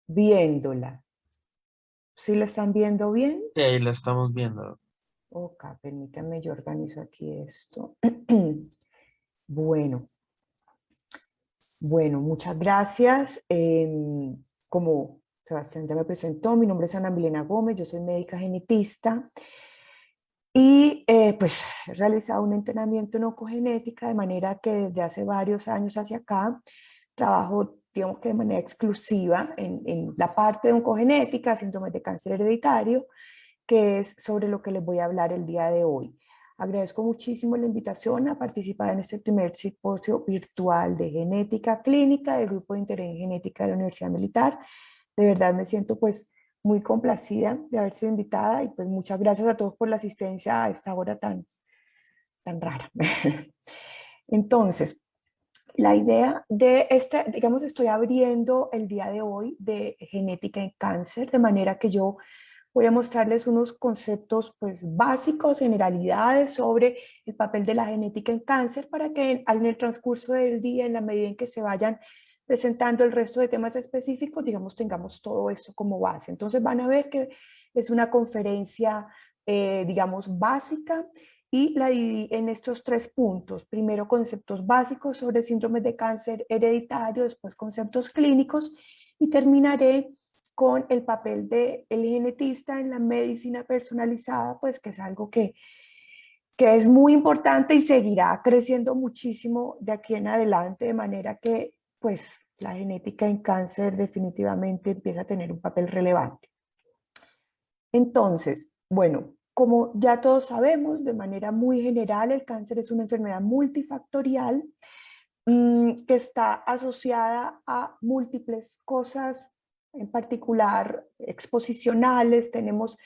viéndola. ¿Sí la están viendo bien? Sí, ahí la estamos viendo. Ok, permítanme, yo organizo aquí esto. Bueno, bueno, muchas gracias. Como Sebastián ya me presentó, mi nombre es Ana Milena Gómez, yo soy médica genetista y pues he realizado un entrenamiento en oncogenética de manera que desde hace varios años hacia acá trabajo, digamos que de manera exclusiva en la parte de oncogenética, síndromes de cáncer hereditario, que es sobre lo que les voy a hablar el día de hoy. Agradezco muchísimo la invitación a participar en este primer simposio virtual de genética clínica del Grupo de Interés en Genética de la Universidad Militar. De verdad me siento pues muy complacida de haber sido invitada y pues muchas gracias a todos por la asistencia a esta hora tan rara. Entonces, la idea de este, digamos, estoy abriendo el día de hoy de genética en cáncer, de manera que yo voy a mostrarles unos conceptos pues básicos, generalidades sobre el papel de la genética en cáncer para que en el transcurso del día, en la medida en que se vayan presentando el resto de temas específicos, digamos, tengamos todo eso como base. Entonces van a ver que es una conferencia, digamos, básica y la dividí en estos tres puntos. Primero, conceptos básicos sobre síndromes de cáncer hereditario, después conceptos clínicos y terminaré con el papel del genetista en la medicina personalizada, pues que es algo que es muy importante y seguirá creciendo muchísimo de aquí en adelante, de manera que pues la genética en cáncer definitivamente empieza a tener un papel relevante. Entonces, bueno, como ya todos sabemos, de manera muy general, el cáncer es una enfermedad multifactorial que está asociada a múltiples cosas, en particular exposicionales. Tenemos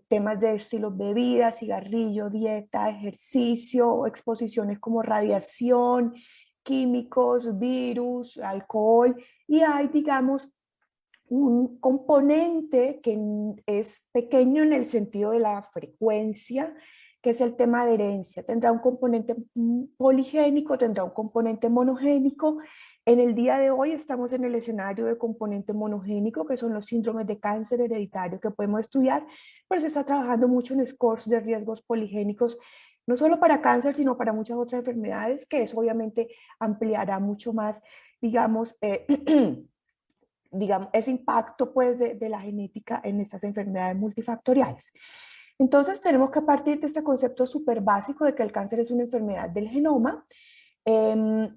temas de estilos de vida, cigarrillo, dieta, ejercicio, exposiciones como radiación, químicos, virus, alcohol, y hay, digamos, un componente que es pequeño en el sentido de la frecuencia, que es el tema de herencia. Tendrá un componente poligénico, tendrá un componente monogénico. En el día de hoy estamos en el escenario de componente monogénico, que son los síndromes de cáncer hereditario que podemos estudiar, pero se está trabajando mucho en scores de riesgos poligénicos, no solo para cáncer, sino para muchas otras enfermedades, que eso obviamente ampliará mucho más, digamos, digamos, ese impacto pues de la genética en estas enfermedades multifactoriales. Entonces tenemos que partir de este concepto súper básico de que el cáncer es una enfermedad del genoma,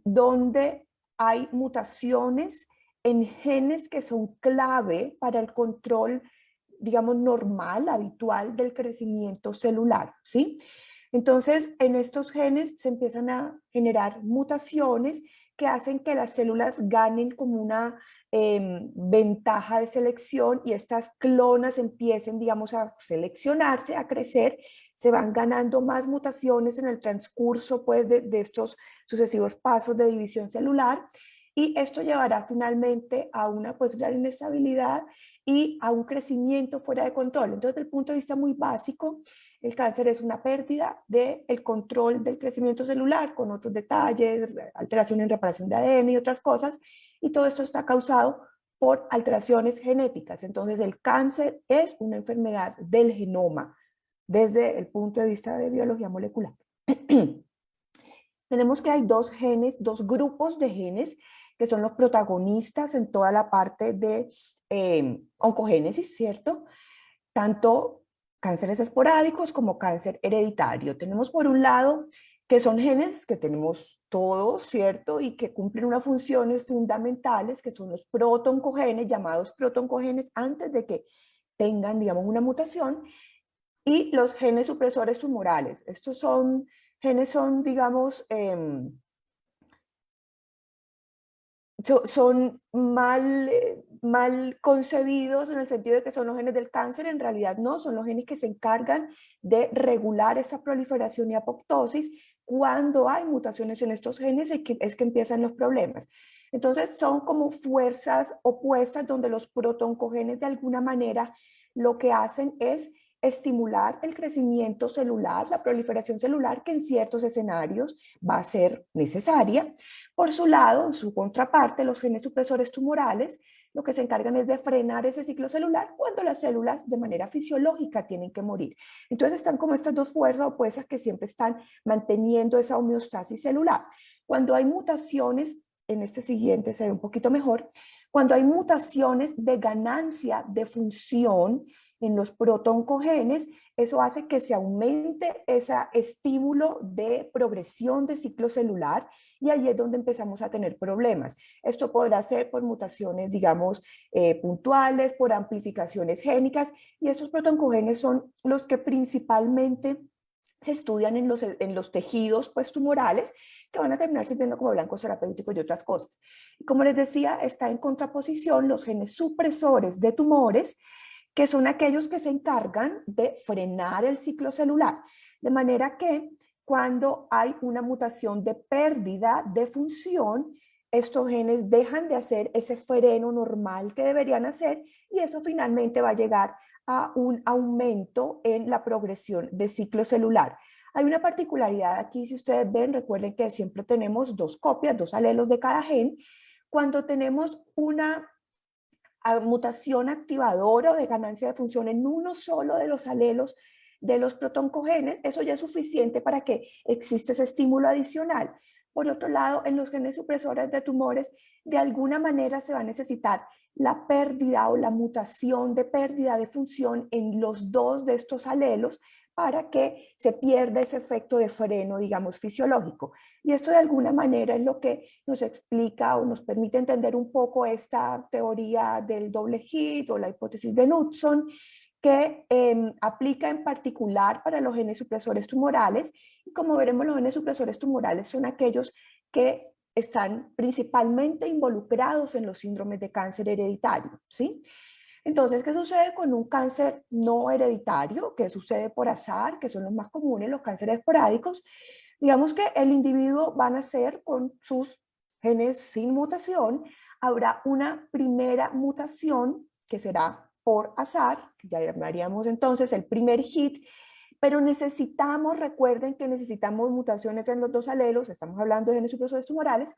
donde hay mutaciones en genes que son clave para el control, digamos, normal, habitual del crecimiento celular, ¿sí? Entonces, en estos genes se empiezan a generar mutaciones que hacen que las células ganen como una ventaja de selección y estas clonas empiecen, digamos, a seleccionarse, a crecer, se van ganando más mutaciones en el transcurso pues, de estos sucesivos pasos de división celular y esto llevará finalmente a una pues, gran inestabilidad y a un crecimiento fuera de control. Entonces, desde el punto de vista muy básico, el cáncer es una pérdida del control del crecimiento celular, con otros detalles, alteración en reparación de ADN y otras cosas, y todo esto está causado por alteraciones genéticas. Entonces, el cáncer es una enfermedad del genoma desde el punto de vista de biología molecular. Tenemos que hay dos genes, dos grupos de genes que son los protagonistas en toda la parte de oncogénesis, ¿cierto? Tanto cánceres esporádicos como cáncer hereditario. Tenemos por un lado que son genes que tenemos todos, ¿cierto? Y que cumplen unas funciones fundamentales, que son los protooncogenes, llamados protooncogenes antes de que tengan, digamos, una mutación, y los genes supresores tumorales. Estos son genes, son, digamos, son mal concebidos en el sentido de que son los genes del cáncer, en realidad no, son los genes que se encargan de regular esa proliferación y apoptosis. Cuando hay mutaciones en estos genes es que empiezan los problemas. Entonces son como fuerzas opuestas donde los protooncogenes de alguna manera lo que hacen es estimular el crecimiento celular, la proliferación celular, que en ciertos escenarios va a ser necesaria. Por su lado, en su contraparte, los genes supresores tumorales lo que se encargan es de frenar ese ciclo celular cuando las células de manera fisiológica tienen que morir. Entonces están como estas dos fuerzas opuestas que siempre están manteniendo esa homeostasis celular. Cuando hay mutaciones, en este siguiente se ve un poquito mejor, cuando hay mutaciones de ganancia de función en los protooncogenes, eso hace que se aumente ese estímulo de progresión de ciclo celular y ahí es donde empezamos a tener problemas. Esto podrá ser por mutaciones, digamos, puntuales, por amplificaciones génicas, y esos protooncogenes son los que principalmente se estudian en los tejidos pues, tumorales, que van a terminar sirviendo como blancos terapéuticos y otras cosas. Y como les decía, está en contraposición los genes supresores de tumores, que son aquellos que se encargan de frenar el ciclo celular, de manera que cuando hay una mutación de pérdida de función, estos genes dejan de hacer ese freno normal que deberían hacer y eso finalmente va a llegar a un aumento en la progresión de ciclo celular. Hay una particularidad aquí, si ustedes ven, recuerden que siempre tenemos dos copias, dos alelos de cada gen. Cuando tenemos una mutación activadora o de ganancia de función en uno solo de los alelos de los protoncogenes, eso ya es suficiente para que exista ese estímulo adicional. Por otro lado, en los genes supresores de tumores, de alguna manera se va a necesitar la pérdida o la mutación de pérdida de función en los dos de estos alelos para que se pierda ese efecto de freno, digamos, fisiológico. Y esto de alguna manera es lo que nos explica o nos permite entender un poco esta teoría del doble hit o la hipótesis de Knudson, que aplica en particular para los genes supresores tumorales. Y como veremos, los genes supresores tumorales son aquellos que están principalmente involucrados en los síndromes de cáncer hereditario, ¿sí? Entonces, ¿qué sucede con un cáncer no hereditario? ¿Qué sucede por azar? Que son los más comunes, los cánceres esporádicos. Digamos que el individuo va a nacer con sus genes sin mutación. Habrá una primera mutación que será por azar, que ya llamaríamos entonces el primer hit, pero necesitamos, recuerden que necesitamos mutaciones en los dos alelos, estamos hablando de genes supresores tumorales,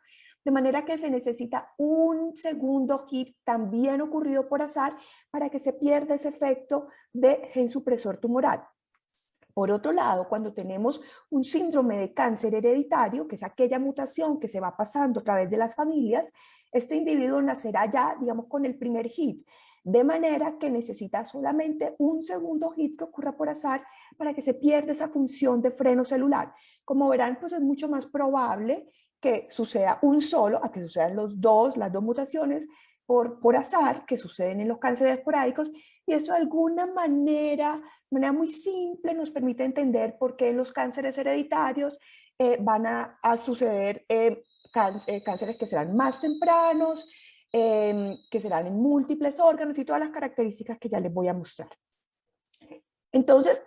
de manera que se necesita un segundo hit también ocurrido por azar para que se pierda ese efecto de gen supresor tumoral. Por otro lado, cuando tenemos un síndrome de cáncer hereditario, que es aquella mutación que se va pasando a través de las familias, este individuo nacerá ya, digamos, con el primer hit, de manera que necesita solamente un segundo hit que ocurra por azar para que se pierda esa función de freno celular. Como verán, pues es mucho más probable que suceda un solo, a que sucedan los dos, las dos mutaciones por azar, que suceden en los cánceres esporádicos, y esto de alguna manera muy simple nos permite entender por qué en los cánceres hereditarios van a suceder cánceres que serán más tempranos, que serán en múltiples órganos y todas las características que ya les voy a mostrar. Entonces,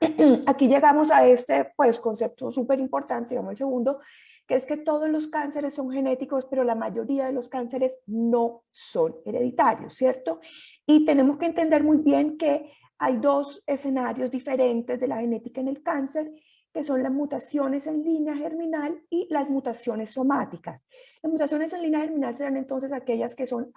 aquí llegamos a este pues, concepto súper importante, digamos el segundo, que es que todos los cánceres son genéticos, pero la mayoría de los cánceres no son hereditarios, ¿cierto? Y tenemos que entender muy bien que hay dos escenarios diferentes de la genética en el cáncer, que son las mutaciones en línea germinal y las mutaciones somáticas. Las mutaciones en línea germinal serán entonces aquellas que son,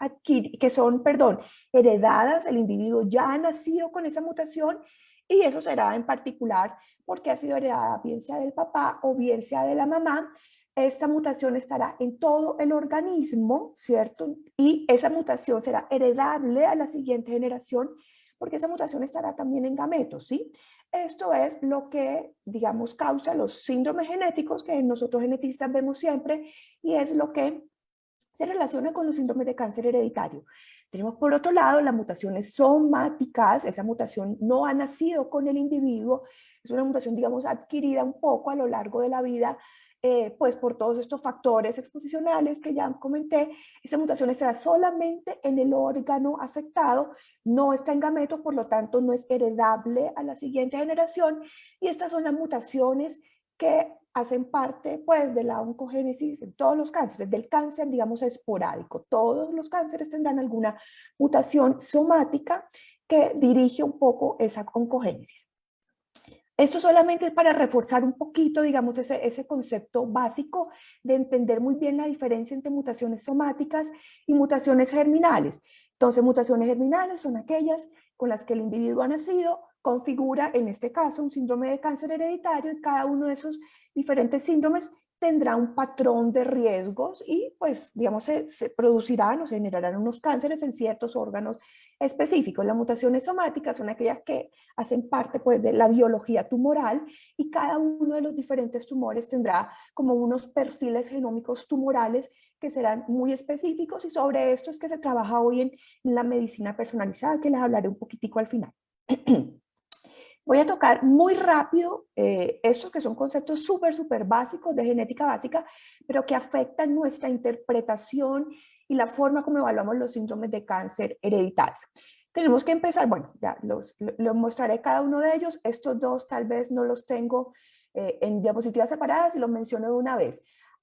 heredadas, el individuo ya ha nacido con esa mutación y eso será en particular porque ha sido heredada bien sea del papá o bien sea de la mamá. Esta mutación estará en todo el organismo, ¿cierto? Y esa mutación será heredable a la siguiente generación porque esa mutación estará también en gametos, ¿sí? Esto es lo que, digamos, causa los síndromes genéticos que nosotros genetistas vemos siempre y es lo que se relaciona con los síndromes de cáncer hereditario. Tenemos por otro lado las mutaciones somáticas, esa mutación no ha nacido con el individuo, es una mutación, digamos, adquirida un poco a lo largo de la vida, pues por todos estos factores exposicionales que ya comenté. Esa mutación estará solamente en el órgano afectado, no está en gametos, por lo tanto no es heredable a la siguiente generación, y estas son las mutaciones que hacen parte pues de la oncogénesis en todos los cánceres, del cáncer digamos esporádico. Todos los cánceres tendrán alguna mutación somática que dirige un poco esa oncogénesis. Esto solamente es para reforzar un poquito, digamos, ese concepto básico de entender muy bien la diferencia entre mutaciones somáticas y mutaciones germinales. Entonces, mutaciones germinales son aquellas con las que el individuo ha nacido, configura, en este caso, un síndrome de cáncer hereditario, y cada uno de esos diferentes síndromes tendrá un patrón de riesgos y, pues, digamos, se producirán o se generarán unos cánceres en ciertos órganos específicos. Las mutaciones somáticas son aquellas que hacen parte, pues, de la biología tumoral, y cada uno de los diferentes tumores tendrá como unos perfiles genómicos tumorales que serán muy específicos, y sobre esto es que se trabaja hoy en la medicina personalizada, que les hablaré un poquitico al final. Voy a tocar muy rápido estos que son conceptos súper básicos de genética básica, pero que afectan nuestra interpretación y la forma como evaluamos los síndromes de cáncer hereditarios. Tenemos que empezar, bueno, ya los mostraré cada uno de ellos. Estos dos tal vez no los tengo en diapositivas separadas y los menciono de una vez.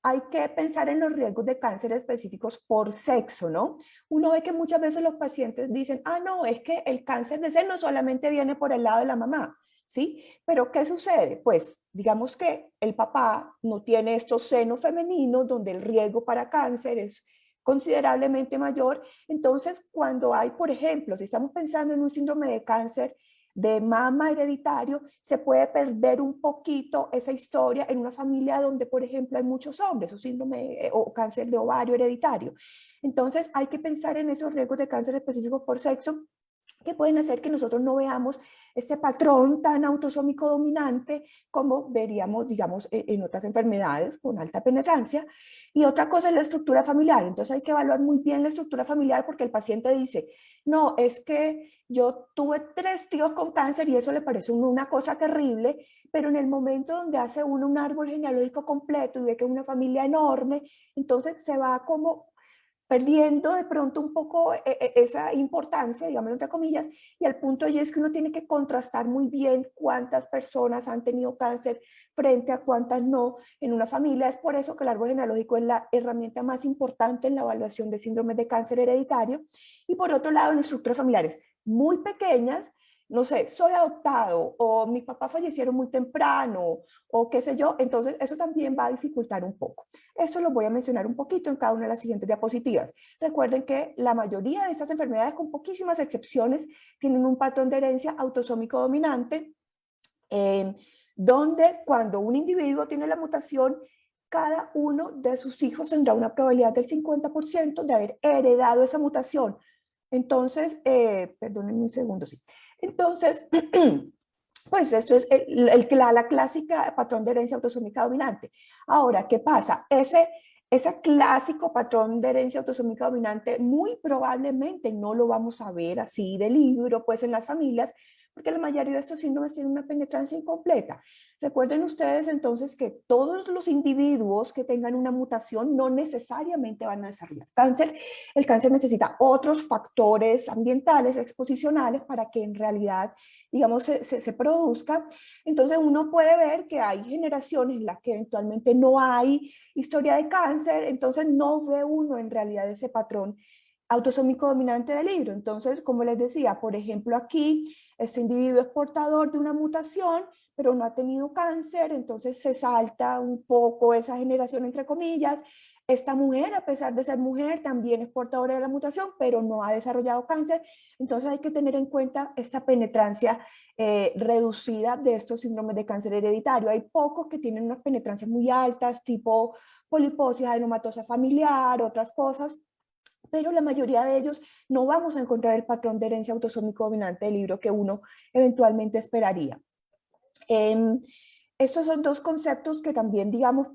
Hay que pensar en los riesgos de cáncer específicos por sexo, ¿no? Uno ve que muchas veces los pacientes dicen, ah, no, es que el cáncer de seno solamente viene por el lado de la mamá, ¿sí? Pero ¿qué sucede? Pues digamos que el papá no tiene estos senos femeninos donde el riesgo para cáncer es considerablemente mayor. Entonces, cuando hay, por ejemplo, si estamos pensando en un síndrome de cáncer de mama hereditario, se puede perder un poquito esa historia en una familia donde, por ejemplo, hay muchos hombres, o síndrome o cáncer de ovario hereditario. Entonces, hay que pensar en esos riesgos de cáncer específicos por sexo, que pueden hacer que nosotros no veamos ese patrón tan autosómico dominante como veríamos, digamos, en otras enfermedades con alta penetrancia. Y otra cosa es la estructura familiar. Entonces hay que evaluar muy bien la estructura familiar, porque el paciente dice, no, es que yo tuve 3 tíos con cáncer y eso le parece una cosa terrible, pero en el momento donde hace uno un árbol genealógico completo y ve que es una familia enorme, entonces se va como perdiendo de pronto un poco esa importancia, digamos entre comillas, y al punto allí es que uno tiene que contrastar muy bien cuántas personas han tenido cáncer frente a cuántas no en una familia. Es por eso que el árbol genealógico es la herramienta más importante en la evaluación de síndromes de cáncer hereditario. Y por otro lado, en estructuras familiares muy pequeñas, no sé, soy adoptado o mis papás fallecieron muy temprano o qué sé yo, entonces eso también va a dificultar un poco. Esto lo voy a mencionar un poquito en cada una de las siguientes diapositivas. Recuerden que la mayoría de estas enfermedades, con poquísimas excepciones, tienen un patrón de herencia autosómico dominante, donde cuando un individuo tiene la mutación, cada uno de sus hijos tendrá una probabilidad del 50% de haber heredado esa mutación. Entonces, perdónenme un segundo, sí. Entonces, pues esto es la clásica patrón de herencia autosómica dominante. Ahora, ¿qué pasa? Ese clásico patrón de herencia autosómica dominante muy probablemente no lo vamos a ver así de libro, pues en las familias, porque la mayoría de estos síndromes tienen una penetrancia incompleta. Recuerden ustedes entonces que todos los individuos que tengan una mutación no necesariamente van a desarrollar cáncer. El cáncer necesita otros factores ambientales, exposicionales, para que en realidad, digamos, se produzca. Entonces uno puede ver que hay generaciones en las que eventualmente no hay historia de cáncer, entonces no ve uno en realidad ese patrón autosómico dominante del libro. Entonces, como les decía, por ejemplo aquí, este individuo es portador de una mutación, pero no ha tenido cáncer, entonces se salta un poco esa generación entre comillas. Esta mujer, a pesar de ser mujer, también es portadora de la mutación, pero no ha desarrollado cáncer. Entonces hay que tener en cuenta esta penetrancia reducida de estos síndromes de cáncer hereditario. Hay pocos que tienen unas penetrancias muy altas, tipo poliposis adenomatosa familiar, otras cosas, pero la mayoría de ellos no vamos a encontrar el patrón de herencia autosómico dominante del libro que uno eventualmente esperaría. Estos son dos conceptos que también, digamos,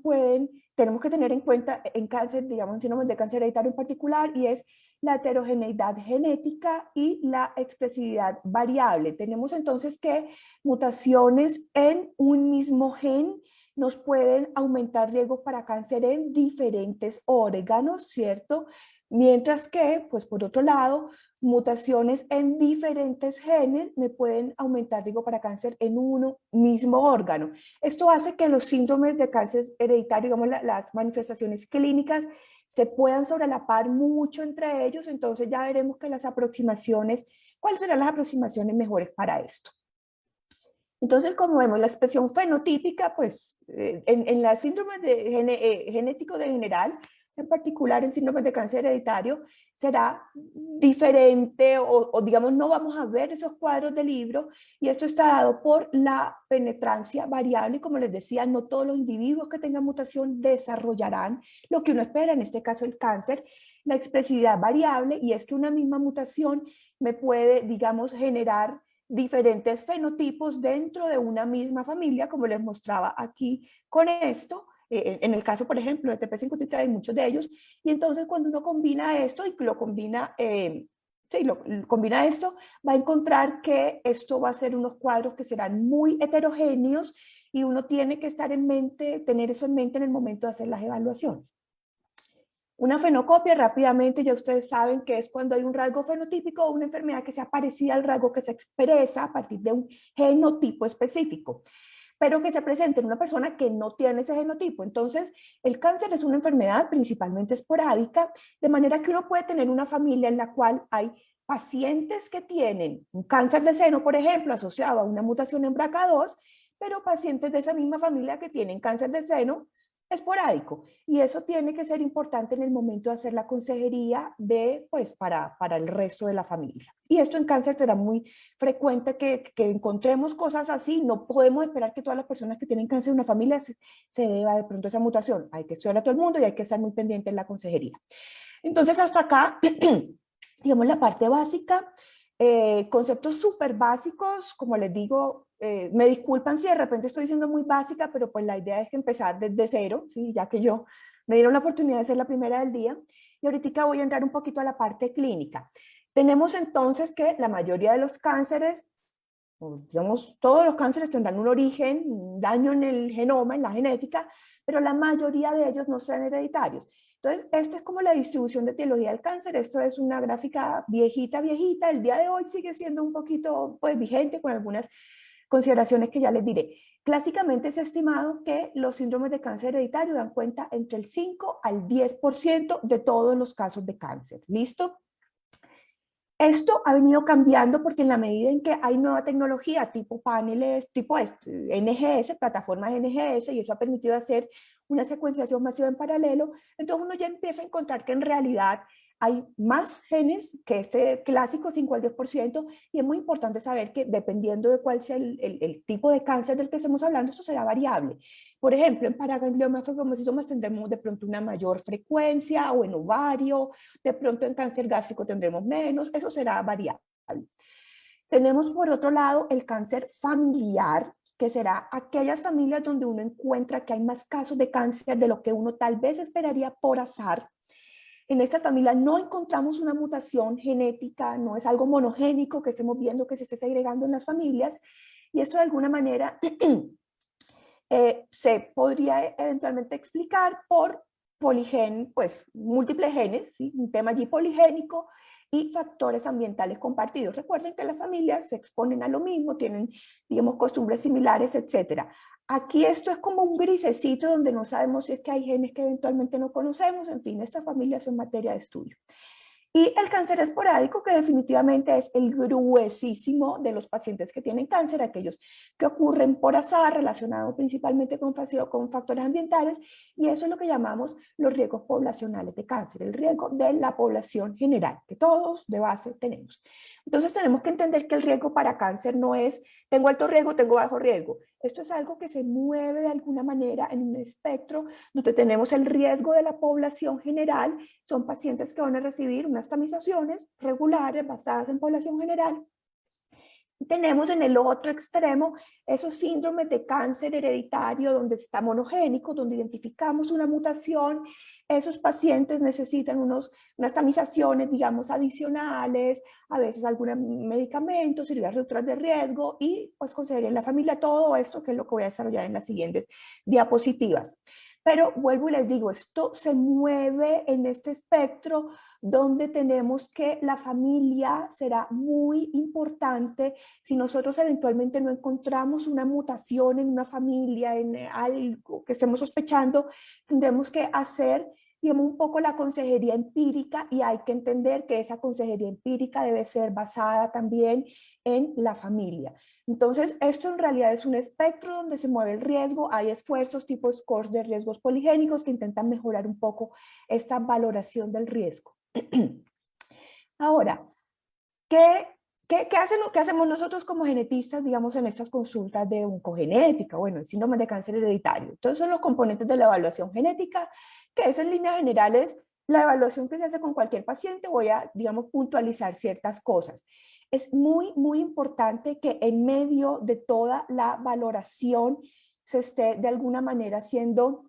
tenemos que tener en cuenta en cáncer, digamos, en síndromes de cáncer hereditario en particular, y es la heterogeneidad genética y la expresividad variable. Tenemos entonces que mutaciones en un mismo gen nos pueden aumentar riesgos para cáncer en diferentes órganos, ¿cierto? Mientras que, pues por otro lado, mutaciones en diferentes genes me pueden aumentar riesgo para cáncer en uno mismo órgano. Esto hace que los síndromes de cáncer hereditario, digamos, las manifestaciones clínicas, se puedan sobrelapar mucho entre ellos. Entonces ya veremos que las aproximaciones, ¿cuáles serán las aproximaciones mejores para esto? Entonces, como vemos, la expresión fenotípica, pues en la síndrome genético de general, en particular en síndromes de cáncer hereditario, será diferente o digamos no vamos a ver esos cuadros de libro, y esto está dado por la penetrancia variable, y como les decía, no todos los individuos que tengan mutación desarrollarán lo que uno espera, en este caso el cáncer, la expresividad variable, y es que una misma mutación me puede, digamos, generar diferentes fenotipos dentro de una misma familia, como les mostraba aquí con esto, en el caso, por ejemplo, de TP53 hay muchos de ellos, y entonces cuando uno combina esto y lo combina, sí, lo combina esto, va a encontrar que esto va a ser unos cuadros que serán muy heterogéneos, y uno tiene que estar en mente, tener eso en mente en el momento de hacer las evaluaciones. Una fenocopia, rápidamente, ya ustedes saben que es cuando hay un rasgo fenotípico o una enfermedad que sea parecida al rasgo que se expresa a partir de un genotipo específico, pero que se presente en una persona que no tiene ese genotipo. Entonces, el cáncer es una enfermedad principalmente esporádica, de manera que uno puede tener una familia en la cual hay pacientes que tienen un cáncer de seno, por ejemplo, asociado a una mutación en BRCA2, pero pacientes de esa misma familia que tienen cáncer de seno esporádico, y eso tiene que ser importante en el momento de hacer la consejería de, pues, para el resto de la familia. Y esto en cáncer será muy frecuente que encontremos cosas así. No podemos esperar que todas las personas que tienen cáncer en una familia se deba de pronto a esa mutación. Hay que estudiar a todo el mundo y hay que estar muy pendiente en la consejería. Entonces, hasta acá, digamos, la parte básica, conceptos súper básicos, como les digo, me disculpan si de repente estoy siendo muy básica, pero pues la idea es que empezar desde cero, ¿sí? Ya que yo me dieron la oportunidad de ser la primera del día, y ahorita voy a entrar un poquito a la parte clínica. Tenemos entonces que la mayoría de los cánceres, digamos, todos los cánceres tendrán un origen, un daño en el genoma, en la genética, pero la mayoría de ellos no serán hereditarios. Entonces, esta es como la distribución de etiología del cáncer. Esto es una gráfica viejita, viejita. El día de hoy sigue siendo un poquito, pues, vigente, con algunas consideraciones que ya les diré. Clásicamente es estimado que los síndromes de cáncer hereditario dan cuenta entre el 5 al 10% de todos los casos de cáncer. ¿Listo? Esto ha venido cambiando porque en la medida en que hay nueva tecnología, tipo paneles, tipo NGS, plataformas NGS, y eso ha permitido hacer una secuenciación masiva en paralelo, entonces uno ya empieza a encontrar que en realidad hay más genes que este clásico 5 al 10%, y es muy importante saber que dependiendo de cuál sea el tipo de cáncer del que estemos hablando, esto será variable. Por ejemplo, en paragangliomas fibromatosis tendremos de pronto una mayor frecuencia, o en ovario, de pronto en cáncer gástrico tendremos menos, eso será variable. Tenemos por otro lado el cáncer familiar, que será aquellas familias donde uno encuentra que hay más casos de cáncer de lo que uno tal vez esperaría por azar. En esta familia no encontramos una mutación genética, no es algo monogénico que estemos viendo que se esté segregando en las familias, y esto de alguna manera se podría eventualmente explicar por pues múltiples genes, ¿sí? Un tema allí poligénico, y factores ambientales compartidos. Recuerden que las familias se exponen a lo mismo, tienen, digamos, costumbres similares, etcétera. Aquí esto es como un grisecito donde no sabemos si es que hay genes que eventualmente no conocemos. En fin, estas familias son materia de estudio. Y el cáncer esporádico, que definitivamente es el gruesísimo de los pacientes que tienen cáncer, aquellos que ocurren por azar, relacionados principalmente con factores ambientales, y eso es lo que llamamos los riesgos poblacionales de cáncer, el riesgo de la población general, que todos de base tenemos. Entonces tenemos que entender que el riesgo para cáncer no es tengo alto riesgo, tengo bajo riesgo. Esto es algo que se mueve de alguna manera en un espectro donde tenemos el riesgo de la población general. Son pacientes que van a recibir unas tamizaciones regulares basadas en población general. Tenemos en el otro extremo esos síndromes de cáncer hereditario donde está monogénico, donde identificamos una mutación. Esos pacientes necesitan unas tamizaciones, digamos, adicionales, a veces algún medicamento, cirugías reductoras de riesgo, y pues conseguir en la familia todo esto, que es lo que voy a desarrollar en las siguientes diapositivas. Pero vuelvo y les digo, esto se mueve en este espectro donde tenemos que la familia será muy importante. Si nosotros eventualmente no encontramos una mutación en una familia, en algo que estemos sospechando, tendremos que hacer digamos, un poco la consejería empírica, y hay que entender que esa consejería empírica debe ser basada también en la familia. Entonces, esto en realidad es un espectro donde se mueve el riesgo. Hay esfuerzos tipo scores de riesgos poligénicos que intentan mejorar un poco esta valoración del riesgo. Ahora, ¿qué, qué hacemos nosotros como genetistas, digamos, en estas consultas de oncogenética, bueno, en síndrome de cáncer hereditario? Entonces, son los componentes de la evaluación genética, que es en líneas generales la evaluación que se hace con cualquier paciente. Voy a, digamos, puntualizar ciertas cosas. Es muy, muy importante que en medio de toda la valoración se esté de alguna manera haciendo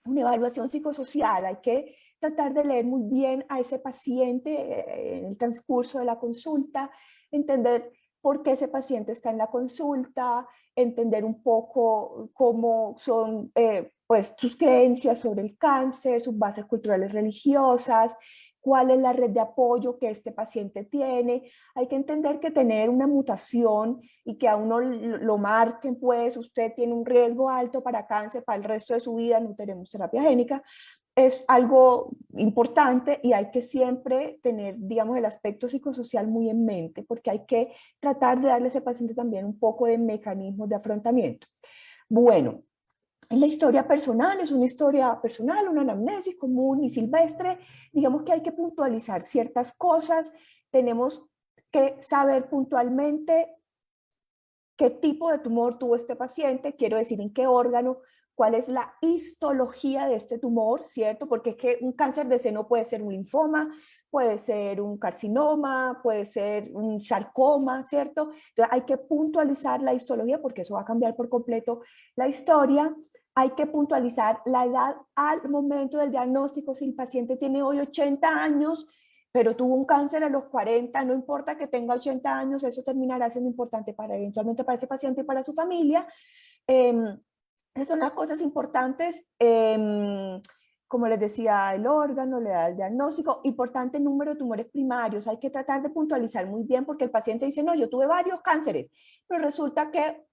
una evaluación psicosocial. Hay que tratar de leer muy bien a ese paciente en el transcurso de la consulta, entender por qué ese paciente está en la consulta, entender un poco cómo son pues, sus creencias sobre el cáncer, sus bases culturales religiosas, cuál es la red de apoyo que este paciente tiene. Hay que entender que tener una mutación y que a uno lo marquen, pues usted tiene un riesgo alto para cáncer para el resto de su vida, no tenemos terapia génica, es algo importante, y hay que siempre tener, digamos, el aspecto psicosocial muy en mente, porque hay que tratar de darle a ese paciente también un poco de mecanismos de afrontamiento. Bueno, en la historia personal, es una historia personal, una anamnesis común y silvestre. Digamos que hay que puntualizar ciertas cosas, tenemos que saber puntualmente qué tipo de tumor tuvo este paciente, quiero decir en qué órgano, cuál es la histología de este tumor, ¿cierto? Porque es que un cáncer de seno puede ser un linfoma, puede ser un carcinoma, puede ser un sarcoma, ¿cierto? Entonces hay que puntualizar la histología porque eso va a cambiar por completo la historia. Hay que puntualizar la edad al momento del diagnóstico. Si el paciente tiene hoy 80 años, pero tuvo un cáncer a los 40, no importa que tenga 80 años, eso terminará siendo importante para eventualmente para ese paciente y para su familia. Esas son las cosas importantes. Como les decía, el órgano, le da el diagnóstico, importante el número de tumores primarios. Hay que tratar de puntualizar muy bien porque el paciente dice, no, yo tuve varios cánceres, pero resulta que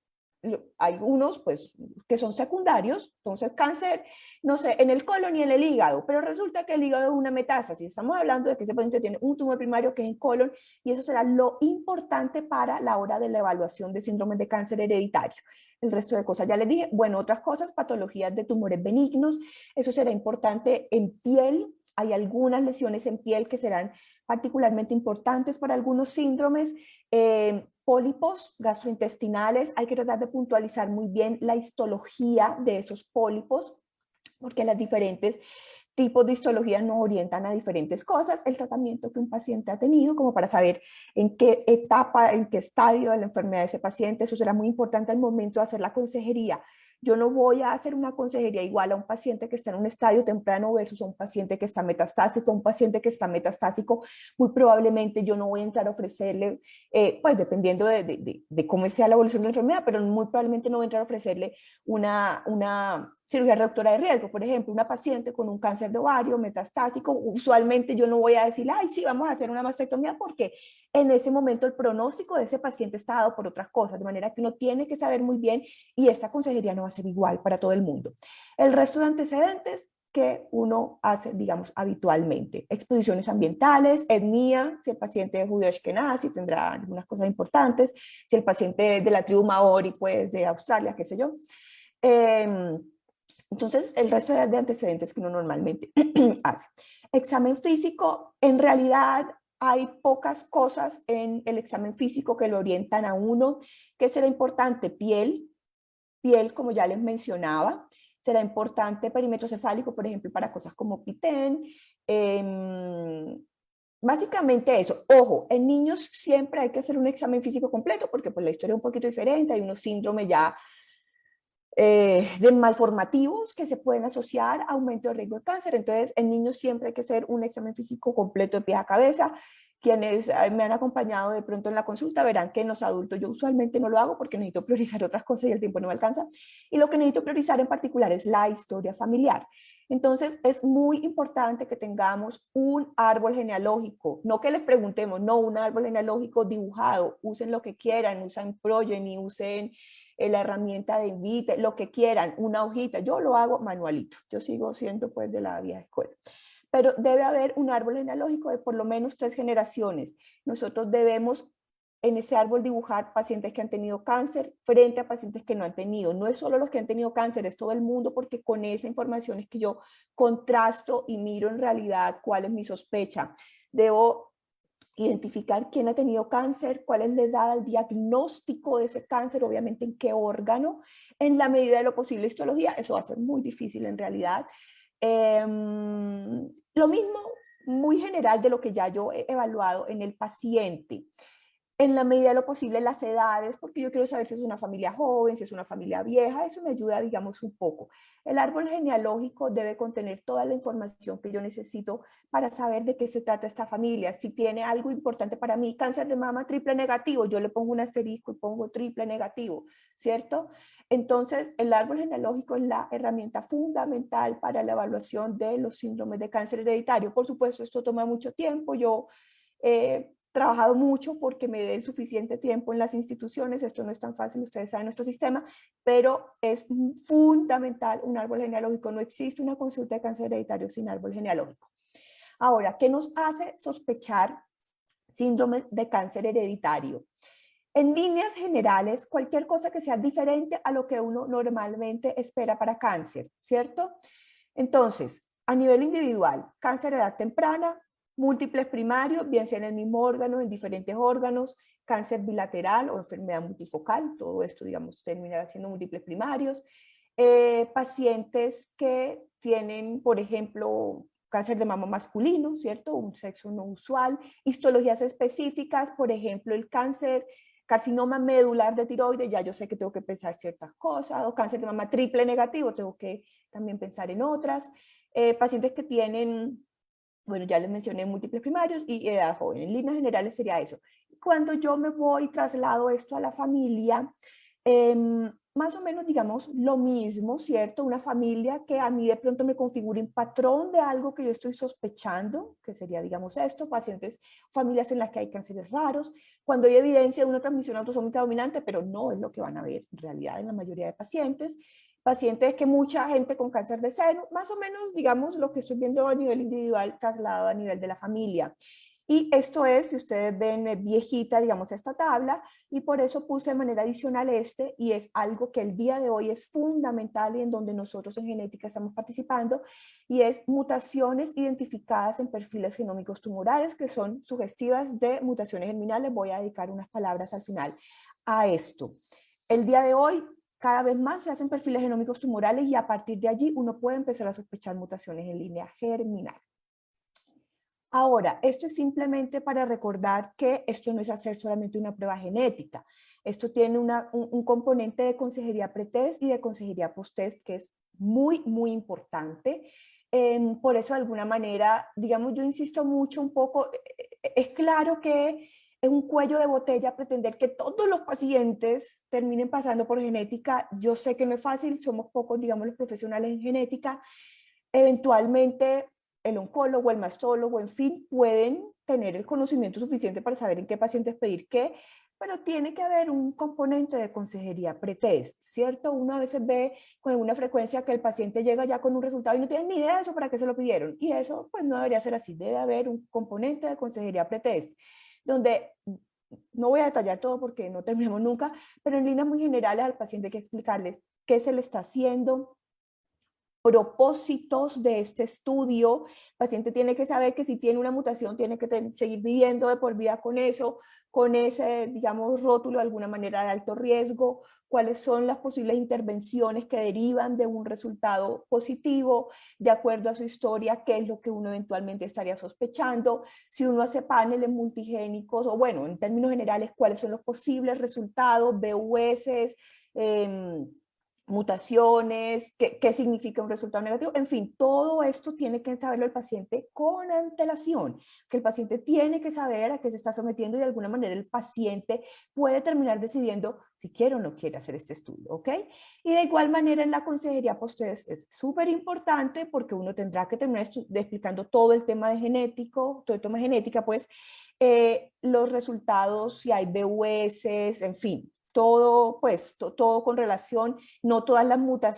hay unos pues que son secundarios, entonces cáncer, no sé, en el colon y en el hígado, pero resulta que el hígado es una metástasis. Estamos hablando de que ese paciente tiene un tumor primario que es en colon, y eso será lo importante para la hora de la evaluación de síndrome de cáncer hereditario. El resto de cosas ya les dije. Bueno, otras cosas, patologías de tumores benignos, eso será importante en piel. Hay algunas lesiones en piel que serán particularmente importantes para algunos síndromes. Pólipos gastrointestinales, hay que tratar de puntualizar muy bien la histología de esos pólipos, porque las diferentes tipos de histología nos orientan a diferentes cosas. El tratamiento que un paciente ha tenido, como para saber en qué etapa, en qué estadio de la enfermedad de ese paciente, eso será muy importante al momento de hacer la consejería. Yo no voy a hacer una consejería igual a un paciente que está en un estadio temprano versus a un paciente que está metastásico. Un paciente que está metastásico, muy probablemente yo no voy a entrar a ofrecerle, pues dependiendo de cómo sea la evolución de la enfermedad, pero muy probablemente no voy a entrar a ofrecerle una cirugía reductora de riesgo. Por ejemplo, una paciente con un cáncer de ovario metastásico, usualmente yo no voy a decirle, ay, sí, vamos a hacer una mastectomía, porque en ese momento el pronóstico de ese paciente está dado por otras cosas, de manera que uno tiene que saber muy bien, y esta consejería no va a ser igual para todo el mundo. El resto de antecedentes que uno hace, digamos, habitualmente: exposiciones ambientales, etnia, si el paciente es judío ashkenazi tendrá algunas cosas importantes, si el paciente es de la tribu maori, pues de Australia, qué sé yo. Entonces, el resto de antecedentes que uno normalmente hace. Examen físico, en realidad hay pocas cosas en el examen físico que lo orientan a uno. ¿Qué será importante? Piel, como ya les mencionaba. Será importante perímetro cefálico, por ejemplo, para cosas como pitén. Básicamente eso. Ojo, en niños siempre hay que hacer un examen físico completo porque pues la historia es un poquito diferente. Hay unos síndromes ya de malformativos que se pueden asociar a aumento de riesgo de cáncer. Entonces, en niños siempre hay que hacer un examen físico completo de pies a cabeza. Quienes me han acompañado de pronto en la consulta verán que en los adultos yo usualmente no lo hago porque necesito priorizar otras cosas y el tiempo no me alcanza. Y lo que necesito priorizar en particular es la historia familiar. Entonces, es muy importante que tengamos un árbol genealógico, no que les preguntemos, no, un árbol genealógico dibujado. Usen lo que quieran, usen Progeny, usen la herramienta de invite, lo que quieran, una hojita, yo lo hago manualito, yo sigo siendo pues de la vieja escuela. Pero debe haber un árbol genealógico de por lo menos 3 generaciones. Nosotros debemos en ese árbol dibujar pacientes que han tenido cáncer frente a pacientes que no han tenido. No es solo los que han tenido cáncer, es todo el mundo, porque con esa información es que yo contrasto y miro en realidad cuál es mi sospecha. Debo identificar quién ha tenido cáncer, cuál es la edad, el diagnóstico de ese cáncer, obviamente en qué órgano, en la medida de lo posible histología, eso va a ser muy difícil en realidad. Lo mismo, muy general de lo que ya yo he evaluado en el paciente. En la medida de lo posible las edades, porque yo quiero saber si es una familia joven, si es una familia vieja, eso me ayuda, digamos, un poco. El árbol genealógico debe contener toda la información que yo necesito para saber de qué se trata esta familia. Si tiene algo importante para mí, cáncer de mama triple negativo, yo le pongo un asterisco y pongo triple negativo, ¿cierto? Entonces, el árbol genealógico es la herramienta fundamental para la evaluación de los síndromes de cáncer hereditario. Por supuesto, esto toma mucho tiempo. Yo trabajado mucho porque me den suficiente tiempo en las instituciones, esto no es tan fácil, ustedes saben nuestro sistema, pero es fundamental un árbol genealógico, no existe una consulta de cáncer hereditario sin árbol genealógico. Ahora, ¿qué nos hace sospechar síndrome de cáncer hereditario? En líneas generales, cualquier cosa que sea diferente a lo que uno normalmente espera para cáncer, ¿cierto? Entonces, a nivel individual, cáncer de edad temprana, múltiples primarios, bien sea en el mismo órgano, en diferentes órganos, cáncer bilateral o enfermedad multifocal, todo esto, digamos, terminará siendo múltiples primarios. Pacientes que tienen, por ejemplo, cáncer de mama masculino, ¿cierto? Un sexo no usual, histologías específicas, por ejemplo, el cáncer, carcinoma medular de tiroides, ya yo sé que tengo que pensar ciertas cosas, o cáncer de mama triple negativo, tengo que también pensar en otras. Pacientes que tienen, bueno, ya les mencioné múltiples primarios y edad joven. En líneas generales sería eso. Cuando yo me voy, traslado esto a la familia, más o menos digamos lo mismo, ¿cierto? Una familia que a mí de pronto me configure un patrón de algo que yo estoy sospechando, que sería digamos esto, pacientes, familias en las que hay cánceres raros, cuando hay evidencia de una transmisión autosómica dominante, pero no es lo que van a ver en realidad en la mayoría de pacientes. Pacientes que mucha gente con cáncer de seno, más o menos, digamos, lo que estoy viendo a nivel individual, trasladado a nivel de la familia. Y esto es, si ustedes ven, viejita, digamos, esta tabla, y por eso puse de manera adicional este, y es algo que el día de hoy es fundamental y en donde nosotros en genética estamos participando, y es mutaciones identificadas en perfiles genómicos tumorales, que son sugestivas de mutaciones germinales. Voy a dedicar unas palabras al final a esto. El día de hoy, cada vez más se hacen perfiles genómicos tumorales y a partir de allí uno puede empezar a sospechar mutaciones en línea germinal. Ahora, esto es simplemente para recordar que esto no es hacer solamente una prueba genética. Esto tiene un componente de consejería pretest y de consejería posttest que es muy, muy importante. Por eso, de alguna manera, digamos, yo insisto mucho un poco, es claro que es un cuello de botella pretender que todos los pacientes terminen pasando por genética. Yo sé que no es fácil, somos pocos, digamos, los profesionales en genética. Eventualmente el oncólogo, el mastólogo, en fin, pueden tener el conocimiento suficiente para saber en qué pacientes pedir qué, pero tiene que haber un componente de consejería pretest, ¿cierto? Uno a veces ve con alguna frecuencia que el paciente llega ya con un resultado y no tiene ni idea de eso para qué se lo pidieron, y eso pues no debería ser así, debe haber un componente de consejería pretest, donde no voy a detallar todo porque no terminamos nunca, pero en líneas muy generales al paciente hay que explicarles qué se le está haciendo, propósitos de este estudio. El paciente tiene que saber que si tiene una mutación tiene que seguir viviendo de por vida con ese, digamos, rótulo de alguna manera de alto riesgo, cuáles son las posibles intervenciones que derivan de un resultado positivo, de acuerdo a su historia, qué es lo que uno eventualmente estaría sospechando, si uno hace paneles multigénicos, o bueno, en términos generales, cuáles son los posibles resultados, VUS, mutaciones, qué significa un resultado negativo, en fin, todo esto tiene que saberlo el paciente con antelación, que el paciente tiene que saber a qué se está sometiendo y de alguna manera el paciente puede terminar decidiendo si quiere o no quiere hacer este estudio, ¿ok? Y de igual manera en la consejería posttest es súper importante porque uno tendrá que terminar explicando todo el tema de genético, todo el tema de genética, pues, los resultados, si hay VUS, en fin, todo, pues, todo con relación, no todas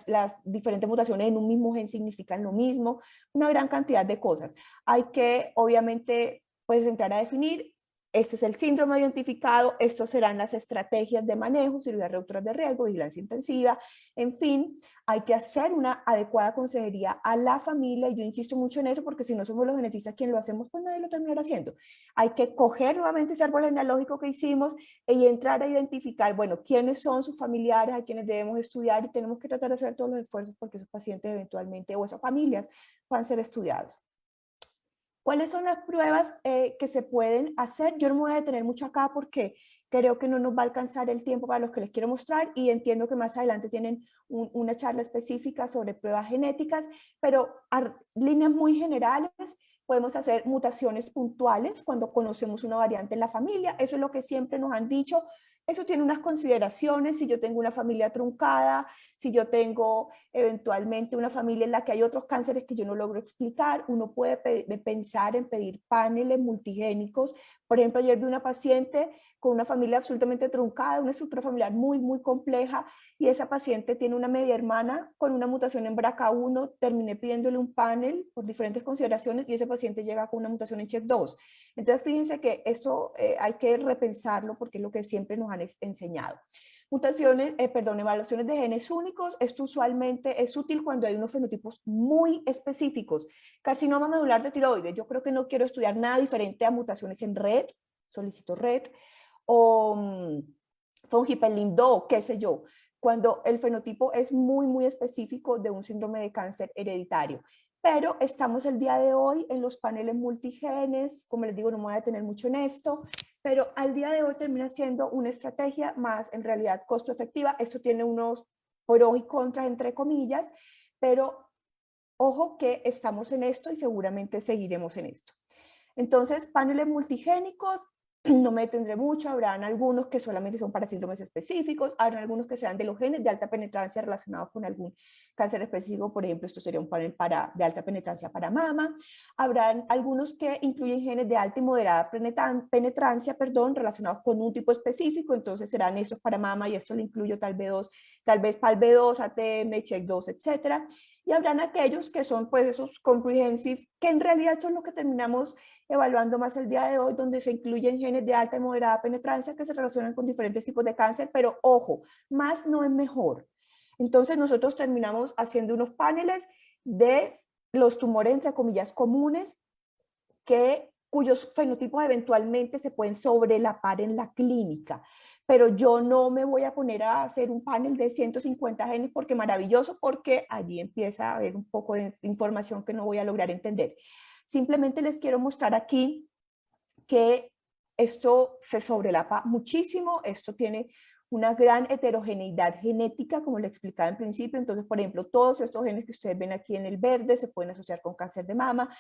las diferentes mutaciones en un mismo gen significan lo mismo, una gran cantidad de cosas. Hay que, obviamente, pues, entrar a definir, este es el síndrome identificado, estas serán las estrategias de manejo, cirugías reductoras de riesgo, vigilancia intensiva, en fin, hay que hacer una adecuada consejería a la familia, y yo insisto mucho en eso porque si no somos los genetistas quien lo hacemos, pues nadie lo terminará haciendo. Hay que coger nuevamente ese árbol genealógico que hicimos y entrar a identificar, bueno, quiénes son sus familiares, a quienes debemos estudiar, y tenemos que tratar de hacer todos los esfuerzos porque esos pacientes eventualmente o esas familias puedan ser estudiados. ¿Cuáles son las pruebas que se pueden hacer? Yo no me voy a detener mucho acá porque creo que no nos va a alcanzar el tiempo para los que les quiero mostrar, y entiendo que más adelante tienen una charla específica sobre pruebas genéticas, pero a líneas muy generales podemos hacer mutaciones puntuales cuando conocemos una variante en la familia. Eso es lo que siempre nos han dicho. Eso tiene unas consideraciones: si yo tengo una familia truncada, si yo tengo eventualmente una familia en la que hay otros cánceres que yo no logro explicar, uno puede pensar en pedir paneles multigénicos. Por ejemplo, ayer vi una paciente con una familia absolutamente truncada, una estructura familiar muy, muy compleja, y esa paciente tiene una media hermana con una mutación en BRCA1, terminé pidiéndole un panel por diferentes consideraciones y ese paciente llega con una mutación en CHEK2. Entonces, fíjense que esto hay que repensarlo porque es lo que siempre nos han enseñado. Evaluaciones de genes únicos. Esto usualmente es útil cuando hay unos fenotipos muy específicos. Carcinoma medular de tiroides, yo creo que no quiero estudiar nada diferente a mutaciones en RET, solicito RET, o Fongipelin-2, qué sé yo, cuando el fenotipo es muy, muy específico de un síndrome de cáncer hereditario. Pero estamos el día de hoy en los paneles multigenes, como les digo, no me voy a detener mucho en esto, pero al día de hoy termina siendo una estrategia más en realidad costo efectiva. Esto tiene unos pros y contras entre comillas, pero ojo que estamos en esto y seguramente seguiremos en esto. Entonces, paneles multigénicos, no me detendré mucho, habrán algunos que solamente son para síndromes específicos, habrán algunos que serán de los genes de alta penetrancia relacionados con algún cáncer específico. Por ejemplo, esto sería un panel de alta penetrancia para mama. Habrán algunos que incluyen genes de alta y moderada penetrancia, relacionados con un tipo específico, entonces serán esos para mama, y esto lo incluyo tal vez PAL-B2, ATM, CHEK2, etcétera. Y habrán aquellos que son pues esos comprehensive, que en realidad son lo que terminamos evaluando más el día de hoy, donde se incluyen genes de alta y moderada penetrancia que se relacionan con diferentes tipos de cáncer, pero ojo, más no es mejor. Entonces nosotros terminamos haciendo unos paneles de los tumores, entre comillas, comunes, cuyos fenotipos eventualmente se pueden sobrelapar en la clínica. Pero yo no me voy a poner a hacer un panel de 150 genes porque maravilloso, porque allí empieza a haber un poco de información que no voy a lograr entender. Simplemente les quiero mostrar aquí que esto se sobrelapa muchísimo, esto tiene una gran heterogeneidad genética, como le explicaba en principio. Entonces, por ejemplo, todos estos genes que ustedes ven aquí en el verde se pueden asociar con cáncer de mama,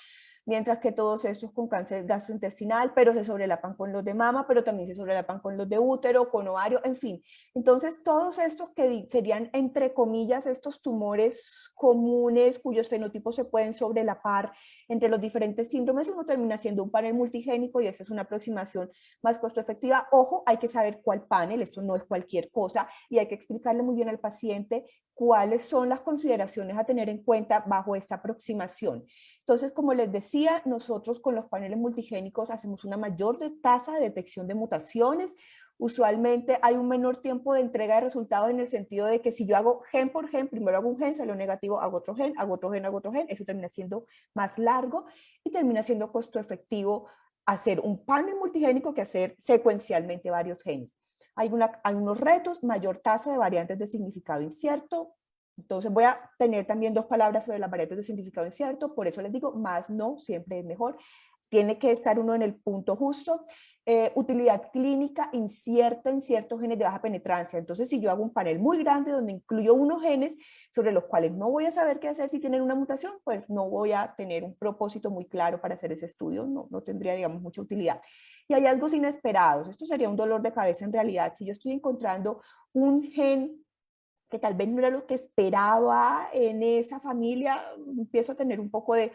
mientras que todos estos con cáncer gastrointestinal, pero se sobrelapan con los de mama, pero también se sobrelapan con los de útero, con ovario, en fin. Entonces, todos estos que serían, entre comillas, estos tumores comunes cuyos fenotipos se pueden sobrelapar entre los diferentes síndromes, uno termina siendo un panel multigénico, y esa es una aproximación más costo efectiva. Ojo, hay que saber cuál panel, esto no es cualquier cosa, y hay que explicarle muy bien al paciente cuáles son las consideraciones a tener en cuenta bajo esta aproximación. Entonces, como les decía, nosotros con los paneles multigénicos hacemos una mayor tasa de detección de mutaciones. Usualmente hay un menor tiempo de entrega de resultados, en el sentido de que si yo hago gen por gen, primero hago un gen, salió negativo, hago otro gen, hago otro gen, hago otro gen, eso termina siendo más largo y termina siendo costo efectivo hacer un panel multigénico que hacer secuencialmente varios genes. Hay unos retos: mayor tasa de variantes de significado incierto. Entonces voy a tener también dos palabras sobre las variantes de significado incierto, por eso les digo, más no siempre es mejor. Tiene que estar uno en el punto justo. Utilidad clínica incierta en ciertos genes de baja penetrancia. Entonces, si yo hago un panel muy grande donde incluyo unos genes sobre los cuales no voy a saber qué hacer si tienen una mutación, pues no voy a tener un propósito muy claro para hacer ese estudio, no tendría, digamos, mucha utilidad. Y hallazgos inesperados. Esto sería un dolor de cabeza en realidad. Si yo estoy encontrando un gen que tal vez no era lo que esperaba en esa familia, empiezo a tener un poco de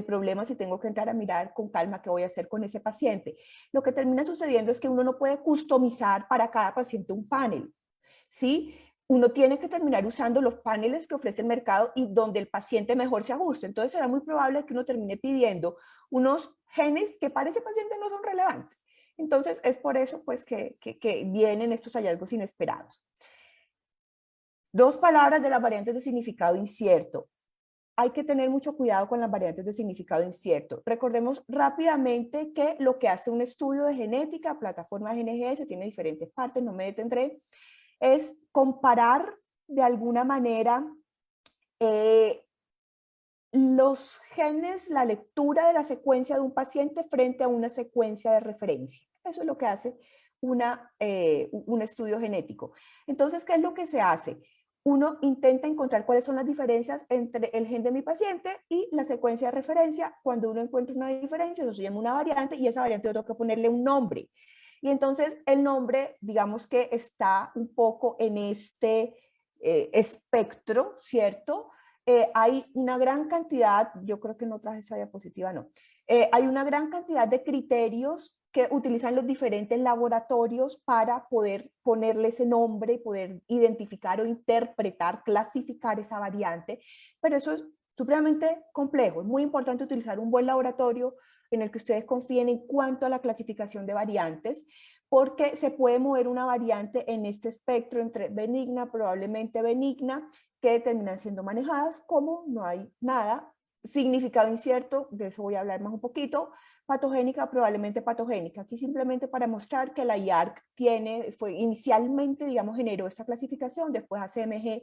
problemas y tengo que entrar a mirar con calma qué voy a hacer con ese paciente. Lo que termina sucediendo es que uno no puede customizar para cada paciente un panel. ¿sí? Uno tiene que terminar usando los paneles que ofrece el mercado y donde el paciente mejor se ajuste. Entonces será muy probable que uno termine pidiendo unos genes que para ese paciente no son relevantes. Entonces es por eso pues que vienen estos hallazgos inesperados. Dos palabras de las variantes de significado incierto. Hay que tener mucho cuidado con las variantes de significado incierto. Recordemos rápidamente que lo que hace un estudio de genética, plataforma GNGS, tiene diferentes partes, no me detendré, es comparar de alguna manera los genes, la lectura de la secuencia de un paciente frente a una secuencia de referencia. Eso es lo que hace un estudio genético. Entonces, ¿qué es lo que se hace? Uno intenta encontrar cuáles son las diferencias entre el gen de mi paciente y la secuencia de referencia. Cuando uno encuentra una diferencia, eso se llama una variante y esa variante yo tengo que ponerle un nombre. Y entonces el nombre, digamos que está un poco en este espectro, ¿cierto? Hay una gran cantidad, yo creo que no traje esa diapositiva, no. Hay una gran cantidad de criterios que utilizan los diferentes laboratorios para poder ponerle ese nombre, poder identificar o interpretar, clasificar esa variante, pero eso es supremamente complejo. Es muy importante utilizar un buen laboratorio en el que ustedes confíen en cuanto a la clasificación de variantes, porque se puede mover una variante en este espectro entre benigna, probablemente benigna, que terminan siendo manejadas como no hay nada, significado incierto, de eso voy a hablar más un poquito, patogénica, probablemente patogénica. Aquí simplemente para mostrar que la IARC fue inicialmente, digamos, generó esta clasificación, después ACMG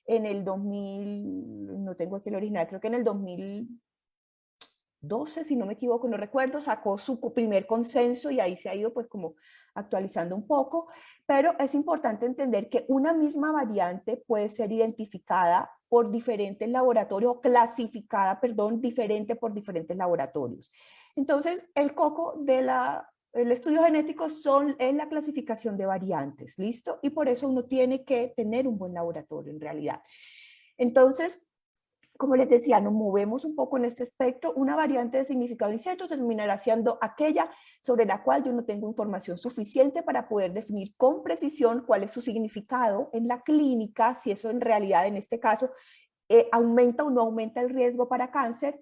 en el 2000, no tengo aquí el original, creo que en el 2012, si no me equivoco, no recuerdo, sacó su primer consenso y ahí se ha ido pues como actualizando un poco, pero es importante entender que una misma variante puede ser identificada por diferentes laboratorios, clasificada, perdón, diferente por diferentes laboratorios. Entonces, el coco el estudio genético es la clasificación de variantes, ¿listo? Y por eso uno tiene que tener un buen laboratorio en realidad. Entonces, como les decía, nos movemos un poco en este aspecto. Una variante de significado incierto terminará siendo aquella sobre la cual yo no tengo información suficiente para poder definir con precisión cuál es su significado en la clínica, si eso en realidad en este caso aumenta o no aumenta el riesgo para cáncer.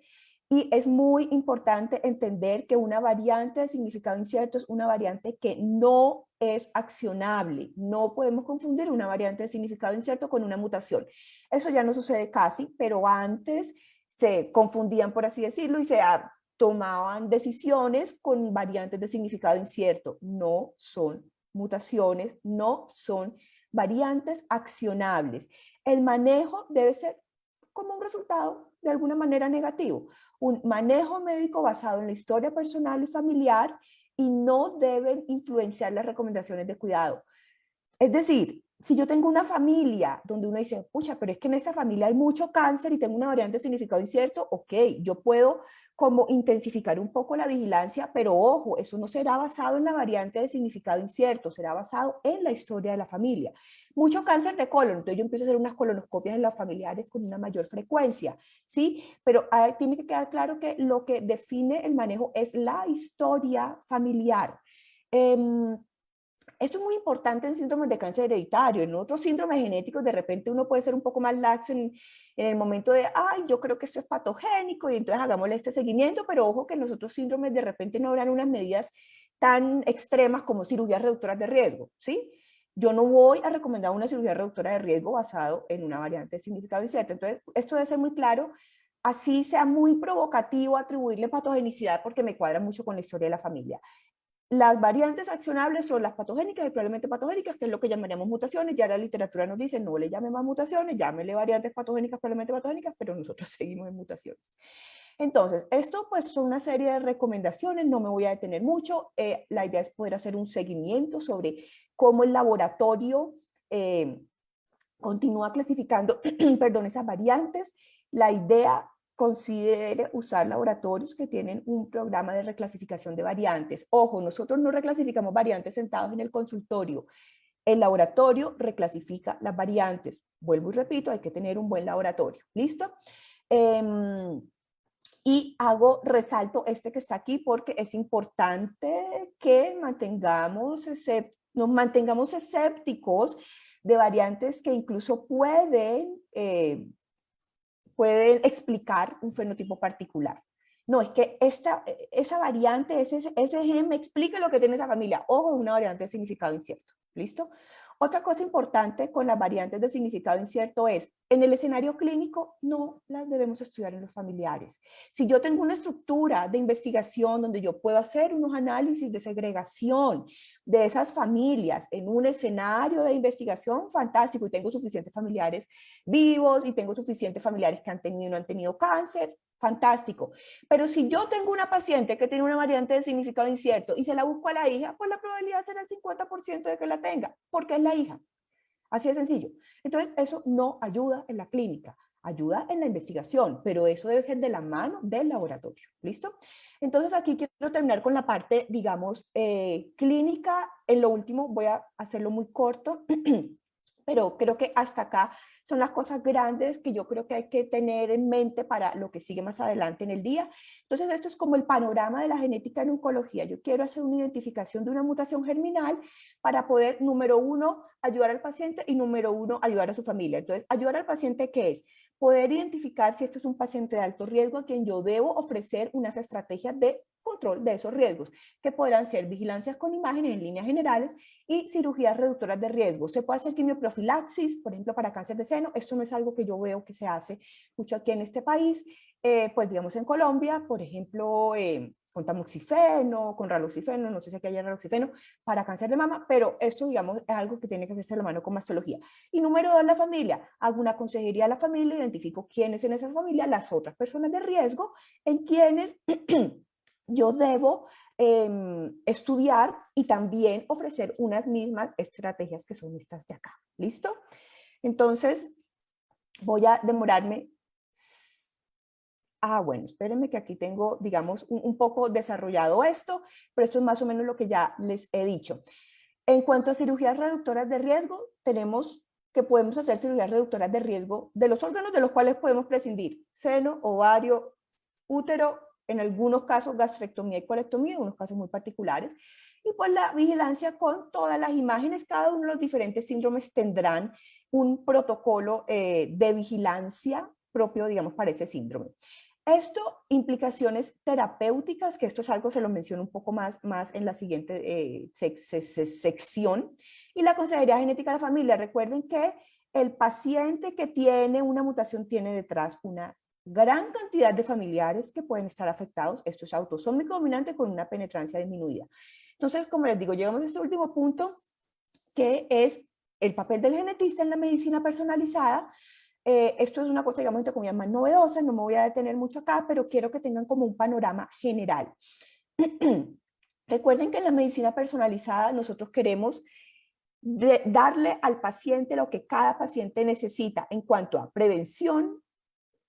Y es muy importante entender que una variante de significado incierto es una variante que no es accionable. No podemos confundir una variante de significado incierto con una mutación. Eso ya no sucede casi, pero antes se confundían, por así decirlo, y se tomaban decisiones con variantes de significado incierto. No son mutaciones, no son variantes accionables. El manejo debe ser como un resultado de alguna manera negativo. Un manejo médico basado en la historia personal y familiar y no deben influenciar las recomendaciones de cuidado. Es decir, si yo tengo una familia donde uno dice, pucha, pero es que en esa familia hay mucho cáncer y tengo una variante de significado incierto, ok, yo puedo como intensificar un poco la vigilancia, pero ojo, eso no será basado en la variante de significado incierto, será basado en la historia de la familia. Mucho cáncer de colon, entonces yo empiezo a hacer unas colonoscopias en los familiares con una mayor frecuencia, ¿sí? Pero tiene que quedar claro que lo que define el manejo es la historia familiar. Esto es muy importante en síndromes de cáncer hereditario. En otros síndromes genéticos, de repente uno puede ser un poco más laxo en el momento de, ay, yo creo que esto es patogénico y entonces hagámosle este seguimiento, pero ojo que en los otros síndromes de repente no habrán unas medidas tan extremas como cirugías reductoras de riesgo, ¿sí? Yo no voy a recomendar una cirugía reductora de riesgo basado en una variante de significado incierto. Entonces, esto debe ser muy claro, así sea muy provocativo atribuirle patogenicidad porque me cuadra mucho con la historia de la familia. Las variantes accionables son las patogénicas y probablemente patogénicas, que es lo que llamaríamos mutaciones. Ya la literatura nos dice, no le llame más mutaciones, llámele variantes patogénicas, probablemente patogénicas, pero nosotros seguimos en mutaciones. Entonces, esto pues son una serie de recomendaciones, no me voy a detener mucho. La idea es poder hacer un seguimiento sobre cómo el laboratorio continúa clasificando, perdón, esas variantes. La idea considere usar laboratorios que tienen un programa de reclasificación de variantes. Ojo, nosotros no reclasificamos variantes sentados en el consultorio. El laboratorio reclasifica las variantes. Vuelvo y repito, hay que tener un buen laboratorio. ¿Listo? Y resalto este que está aquí porque es importante que nos mantengamos escépticos de variantes que incluso pueden explicar un fenotipo particular. No, es que esa variante, ese gen me explica lo que tiene esa familia. Ojo, es una variante de significado incierto. ¿Listo? Otra cosa importante con las variantes de significado incierto es, en el escenario clínico no las debemos estudiar en los familiares. Si yo tengo una estructura de investigación donde yo puedo hacer unos análisis de segregación de esas familias en un escenario de investigación fantástico y tengo suficientes familiares vivos y tengo suficientes familiares que han tenido y no han tenido cáncer, fantástico. Pero si yo tengo una paciente que tiene una variante de significado incierto y se la busco a la hija, pues la probabilidad será el 50% de que la tenga, porque es la hija. Así de sencillo. Entonces, eso no ayuda en la clínica, ayuda en la investigación, pero eso debe ser de la mano del laboratorio. ¿Listo? Entonces, aquí quiero terminar con la parte, digamos, clínica. En lo último, voy a hacerlo muy corto. Pero creo que hasta acá son las cosas grandes que yo creo que hay que tener en mente para lo que sigue más adelante en el día. Entonces, esto es como el panorama de la genética en oncología. Yo quiero hacer una identificación de una mutación germinal para poder, número uno, ayudar al paciente y número uno, ayudar a su familia. Entonces, ayudar al paciente, ¿qué es? Poder identificar si esto es un paciente de alto riesgo a quien yo debo ofrecer unas estrategias de control de esos riesgos, que podrán ser vigilancias con imágenes en líneas generales y cirugías reductoras de riesgo. Se puede hacer quimioprofilaxis, por ejemplo, para cáncer de seno. Esto no es algo que yo veo que se hace mucho aquí en este país. Pues digamos en Colombia, por ejemplo, con tamoxifeno, con raloxifeno, no sé si aquí hay raloxifeno, para cáncer de mama, pero esto, digamos, es algo que tiene que hacerse de la mano con mastología. Y número dos, la familia. Hago una consejería a la familia, identifico quiénes en esa familia, las otras personas de riesgo, en quienes yo debo estudiar y también ofrecer unas mismas estrategias que son estas de acá. ¿Listo? Entonces, voy a demorarme. Bueno, espérenme que aquí tengo, digamos, un poco desarrollado esto, pero esto es más o menos lo que ya les he dicho. En cuanto a cirugías reductoras de riesgo, tenemos que podemos hacer cirugías reductoras de riesgo de los órganos de los cuales podemos prescindir: seno, ovario, útero, en algunos casos gastrectomía y colectomía, en unos casos muy particulares, y pues la vigilancia con todas las imágenes. Cada uno de los diferentes síndromes tendrán un protocolo de vigilancia propio, digamos, para ese síndrome. Esto, implicaciones terapéuticas, que esto es algo, se lo menciono un poco más en la siguiente sección, y la consejería genética de la familia. Recuerden que el paciente que tiene una mutación tiene detrás una gran cantidad de familiares que pueden estar afectados. Esto es autosómico dominante con una penetrancia disminuida. Entonces, como les digo, llegamos a este último punto, que es el papel del genetista en la medicina personalizada. Esto es una cosa, digamos, entre comillas, más novedosa, no me voy a detener mucho acá, pero quiero que tengan como un panorama general. Recuerden que en la medicina personalizada nosotros queremos darle al paciente lo que cada paciente necesita en cuanto a prevención,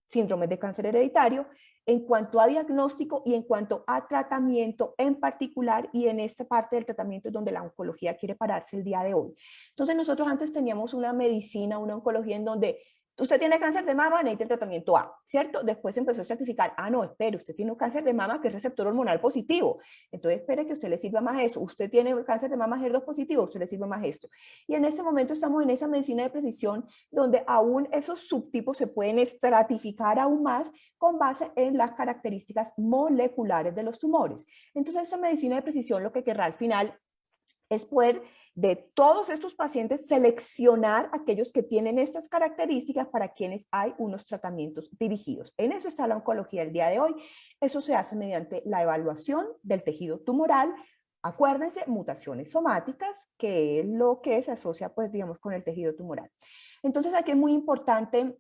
síndromes de cáncer hereditario, en cuanto a diagnóstico y en cuanto a tratamiento en particular, y en esta parte del tratamiento es donde la oncología quiere pararse el día de hoy. Entonces nosotros antes teníamos una medicina, una oncología en donde usted tiene cáncer de mama, necesita el tratamiento A, ¿cierto? Después se empezó a certificar, no, espere, usted tiene un cáncer de mama que es receptor hormonal positivo, entonces espere que a usted le sirva más eso. Usted tiene cáncer de mama HER2 positivo, a usted le sirve más esto. Y en ese momento estamos en esa medicina de precisión donde aún esos subtipos se pueden estratificar aún más con base en las características moleculares de los tumores. Entonces esa medicina de precisión lo que querrá al final es poder de todos estos pacientes seleccionar aquellos que tienen estas características para quienes hay unos tratamientos dirigidos. En eso está la oncología el día de hoy. Eso se hace mediante la evaluación del tejido tumoral. Acuérdense, mutaciones somáticas, que es lo que se asocia, pues, digamos, con el tejido tumoral. Entonces, aquí es muy importante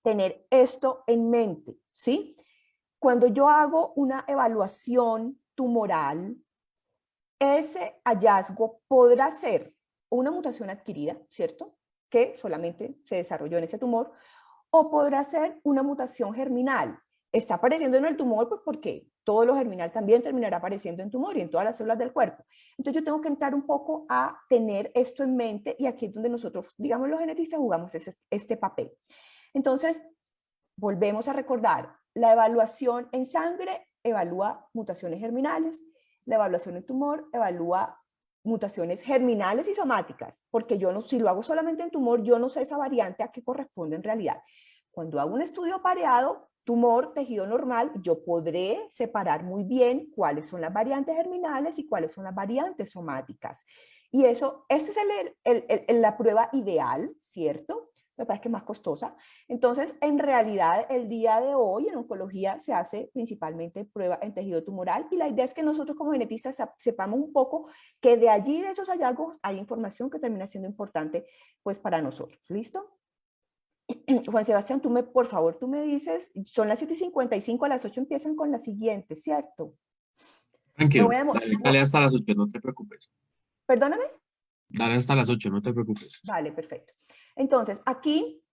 tener esto en mente, ¿sí? Cuando yo hago una evaluación tumoral, ese hallazgo podrá ser una mutación adquirida, ¿cierto? Que solamente se desarrolló en ese tumor, o podrá ser una mutación germinal. Está apareciendo en el tumor, pues porque todo lo germinal también terminará apareciendo en tumor y en todas las células del cuerpo. Entonces yo tengo que entrar un poco a tener esto en mente, y aquí es donde nosotros, digamos, los genetistas jugamos este papel. Entonces, volvemos a recordar, la evaluación en sangre evalúa mutaciones germinales, la evaluación en tumor evalúa mutaciones germinales y somáticas, porque yo no, si lo hago solamente en tumor, yo no sé esa variante a qué corresponde en realidad. Cuando hago un estudio pareado, tumor, tejido normal, yo podré separar muy bien cuáles son las variantes germinales y cuáles son las variantes somáticas. Y eso, esta es la prueba ideal, ¿cierto? Me parece que es más costosa. Entonces, en realidad, el día de hoy en oncología se hace principalmente prueba en tejido tumoral y la idea es que nosotros como genetistas sepamos un poco que de allí, de esos hallazgos, hay información que termina siendo importante pues para nosotros. ¿Listo? Juan Sebastián, por favor, tú me dices, son las 7:55, a las 8 empiezan con la siguiente, ¿cierto? Me Tranquilo, voy a, dale hasta las 8, no te preocupes. perdóname. Dale hasta las 8, no te preocupes. Vale, perfecto. Entonces, aquí,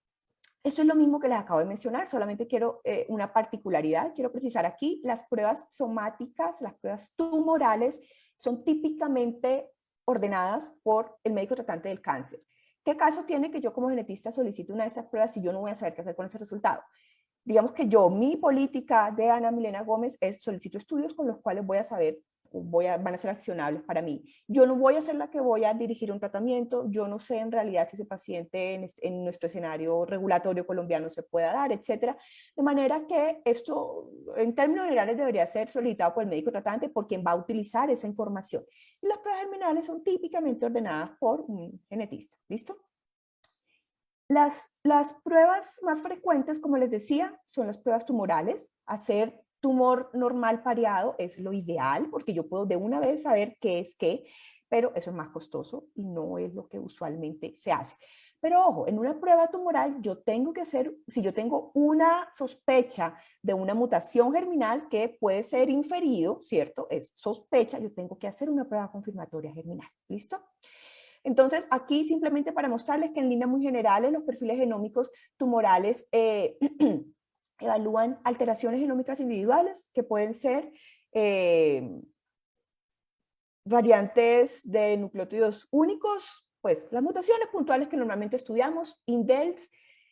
esto es lo mismo que les acabo de mencionar, solamente quiero una particularidad, quiero precisar aquí, las pruebas somáticas, las pruebas tumorales, son típicamente ordenadas por el médico tratante del cáncer. ¿Qué caso tiene que yo como genetista solicite una de esas pruebas si yo no voy a saber qué hacer con ese resultado? Digamos que yo, mi política de Ana Milena Gómez es solicito estudios con los cuales voy a saber, van a ser accionables para mí. Yo no voy a ser la que voy a dirigir un tratamiento, yo no sé en realidad si ese paciente en nuestro escenario regulatorio colombiano se pueda dar, etcétera. De manera que esto, en términos generales, debería ser solicitado por el médico tratante, por quien va a utilizar esa información. Y las pruebas germinales son típicamente ordenadas por un genetista. ¿Listo? Las pruebas más frecuentes, como les decía, son las pruebas tumorales. Hacer tumor normal pareado es lo ideal, porque yo puedo de una vez saber qué es qué, pero eso es más costoso y no es lo que usualmente se hace. Pero ojo, en una prueba tumoral yo tengo que hacer, si yo tengo una sospecha de una mutación germinal que puede ser inferido, ¿cierto? Es sospecha, yo tengo que hacer una prueba confirmatoria germinal. ¿Listo? Entonces, aquí simplemente para mostrarles que en líneas muy generales los perfiles genómicos tumorales evalúan alteraciones genómicas individuales que pueden ser variantes de nucleótidos únicos, pues las mutaciones puntuales que normalmente estudiamos, indels,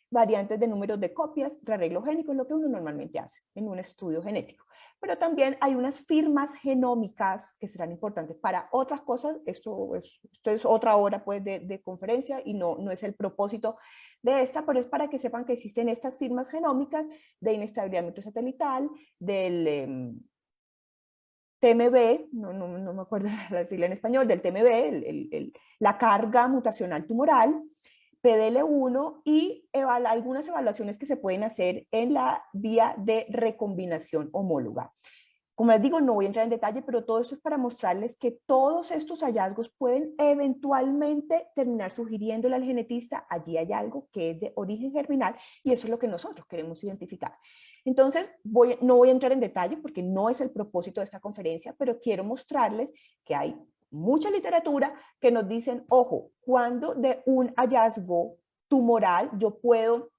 variantes de números de copias, rearreglos génicos, lo que uno normalmente hace en un estudio genético. Pero también hay unas firmas genómicas que serán importantes para otras cosas. Esto es otra hora pues, de conferencia y no es el propósito de esta, pero es para que sepan que existen estas firmas genómicas de inestabilidad microsatelital, del TMB, no me acuerdo la sigla en español, del TMB, la carga mutacional tumoral, PDL1 y algunas evaluaciones que se pueden hacer en la vía de recombinación homóloga. Como les digo, no voy a entrar en detalle, pero todo esto es para mostrarles que todos estos hallazgos pueden eventualmente terminar sugiriéndole al genetista, allí hay algo que es de origen germinal y eso es lo que nosotros queremos identificar. Entonces, no voy a entrar en detalle porque no es el propósito de esta conferencia, pero quiero mostrarles que hay mucha literatura que nos dicen, ojo, cuando de un hallazgo tumoral yo puedo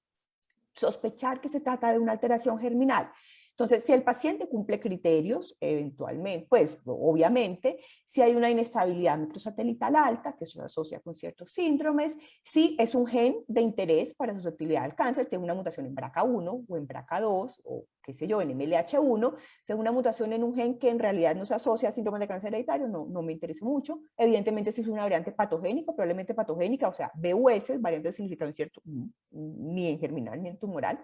sospechar que se trata de una alteración germinal. Entonces, si el paciente cumple criterios, eventualmente, pues obviamente, si hay una inestabilidad microsatelital alta, que se asocia con ciertos síndromes, si es un gen de interés para susceptibilidad al cáncer, si es una mutación en BRCA1 o en BRCA2 o qué sé yo, en MLH1, si es una mutación en un gen que en realidad no se asocia a síndromes de cáncer hereditario, no me interesa mucho. Evidentemente, si es una variante patogénica, probablemente patogénica, o sea, VUS, variante de significado incierto, ni en germinal ni en tumoral.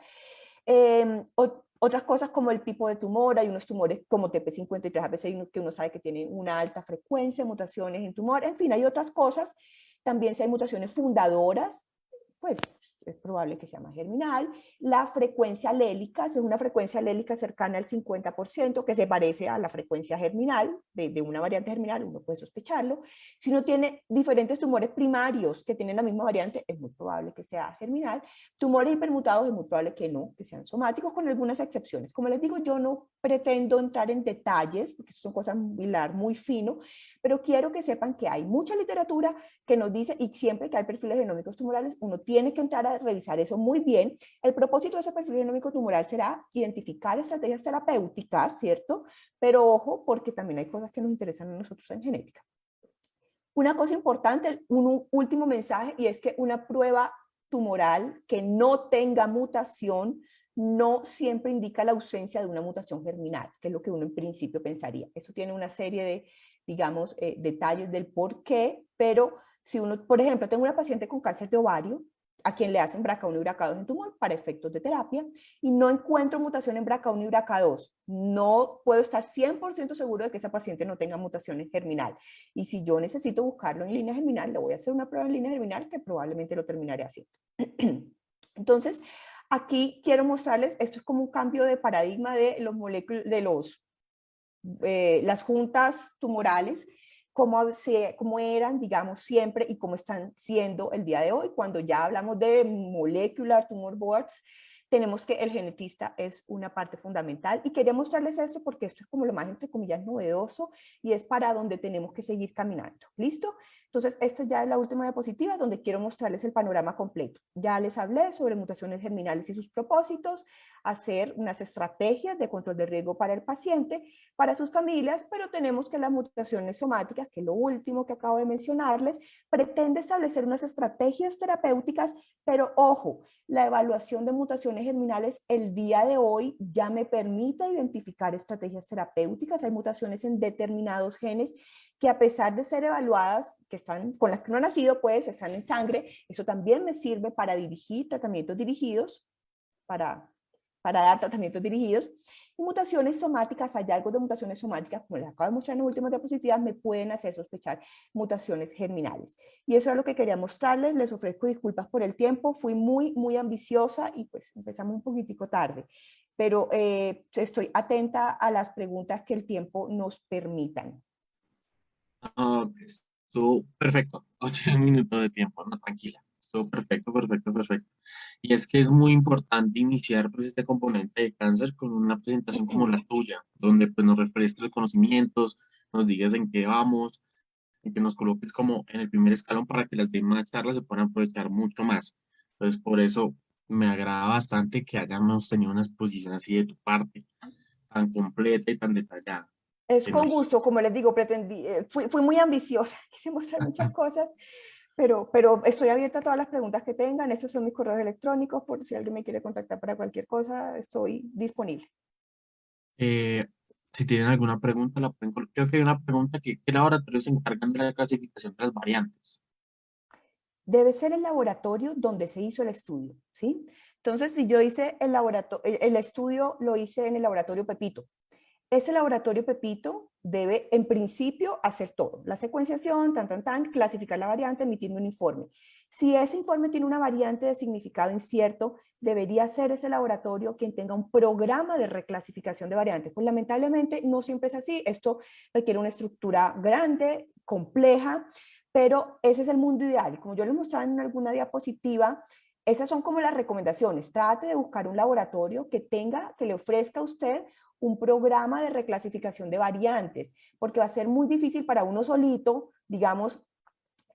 Otras cosas como el tipo de tumor, hay unos tumores como TP53, a veces hay unos que uno sabe que tienen una alta frecuencia de mutaciones en tumor, en fin, hay otras cosas. También si hay mutaciones fundadoras, pues es probable que sea más germinal. La frecuencia alélica es una frecuencia alélica cercana al 50%, que se parece a la frecuencia germinal de una variante germinal, uno puede sospecharlo. Si uno tiene diferentes tumores primarios que tienen la misma variante, es muy probable que sea germinal. Tumores hipermutados es muy probable que no, que sean somáticos, con algunas excepciones. Como les digo, yo no pretendo entrar en detalles, porque son cosas muy fino, pero quiero que sepan que hay mucha literatura que nos dice, y siempre que hay perfiles genómicos tumorales, uno tiene que entrar a revisar eso muy bien. El propósito de ese perfil genómico tumoral será identificar estrategias terapéuticas, ¿cierto? Pero ojo, porque también hay cosas que nos interesan a nosotros en genética. Una cosa importante, un último mensaje, y es que una prueba tumoral que no tenga mutación no siempre indica la ausencia de una mutación germinal, que es lo que uno en principio pensaría. Eso tiene una serie digamos, detalles del por qué, pero si uno, por ejemplo, tengo una paciente con cáncer de ovario, a quien le hacen BRCA1 y BRCA2 en tumor para efectos de terapia, y no encuentro mutación en BRCA1 y BRCA2. No puedo estar 100% seguro de que esa paciente no tenga mutaciones germinal. Y si yo necesito buscarlo en línea germinal, le voy a hacer una prueba en línea germinal que probablemente lo terminaré haciendo. Entonces, aquí quiero mostrarles, esto es como un cambio de paradigma de los moléculas, de las juntas tumorales, cómo eran, digamos, siempre y cómo están siendo el día de hoy. Cuando ya hablamos de molecular tumor boards, tenemos que el genetista es una parte fundamental y quería mostrarles esto porque esto es como lo más, entre comillas, novedoso y es para donde tenemos que seguir caminando. ¿Listo? Entonces, esta ya es la última diapositiva donde quiero mostrarles el panorama completo. Ya les hablé sobre mutaciones germinales y sus propósitos, hacer unas estrategias de control de riesgo para el paciente, para sus familias, pero tenemos que las mutaciones somáticas, que es lo último que acabo de mencionarles, pretende establecer unas estrategias terapéuticas, pero ojo, la evaluación de mutaciones germinales el día de hoy ya me permite identificar estrategias terapéuticas. Hay mutaciones en determinados genes que a pesar de ser evaluadas, que están con las que no han nacido, pues están en sangre, eso también me sirve para dirigir tratamientos dirigidos, para dar tratamientos dirigidos. Y mutaciones somáticas, hallazgos de mutaciones somáticas, como les acabo de mostrar en las últimas diapositivas, me pueden hacer sospechar mutaciones germinales. Y eso es lo que quería mostrarles. Les ofrezco disculpas por el tiempo. Fui muy ambiciosa y pues empezamos un poquitico tarde. Pero estoy atenta a las preguntas que el tiempo nos permitan. Ah, estuvo perfecto. 8 minutos de tiempo, no, tranquila. Estuvo perfecto, perfecto, perfecto. Y es que es muy importante iniciar pues este componente de cáncer con una presentación como la tuya, donde pues nos refresques los conocimientos, nos digas en qué vamos, en que nos coloques como en el primer escalón para que las demás charlas se puedan aprovechar mucho más. Entonces, por eso me agrada bastante que hayamos tenido una exposición así de tu parte, tan completa y tan detallada. Es Te con merece. gusto, como les digo, pretendí, fui muy ambiciosa, quise mostrar muchas cosas, pero estoy abierta a todas las preguntas que tengan. Estos son mis correos electrónicos, por si alguien me quiere contactar para cualquier cosa, estoy disponible. Eh, si tienen alguna pregunta, la pueden colocar. Creo que hay una pregunta que ¿qué laboratorios se encargan de la clasificación de las variantes? Debe ser el laboratorio donde se hizo el estudio, ¿sí? Entonces, si yo hice el estudio lo hice en el laboratorio Pepito, ese laboratorio Pepito debe, en principio, hacer todo. La secuenciación, clasificar la variante, emitir un informe. Si ese informe tiene una variante de significado incierto, debería ser ese laboratorio quien tenga un programa de reclasificación de variantes. Pues lamentablemente no siempre es así. Esto requiere una estructura grande, compleja, pero ese es el mundo ideal. Como yo les mostraba en alguna diapositiva, esas son como las recomendaciones. Trate de buscar un laboratorio que tenga, que le ofrezca a usted un programa de reclasificación de variantes, porque va a ser muy difícil para uno solito, digamos,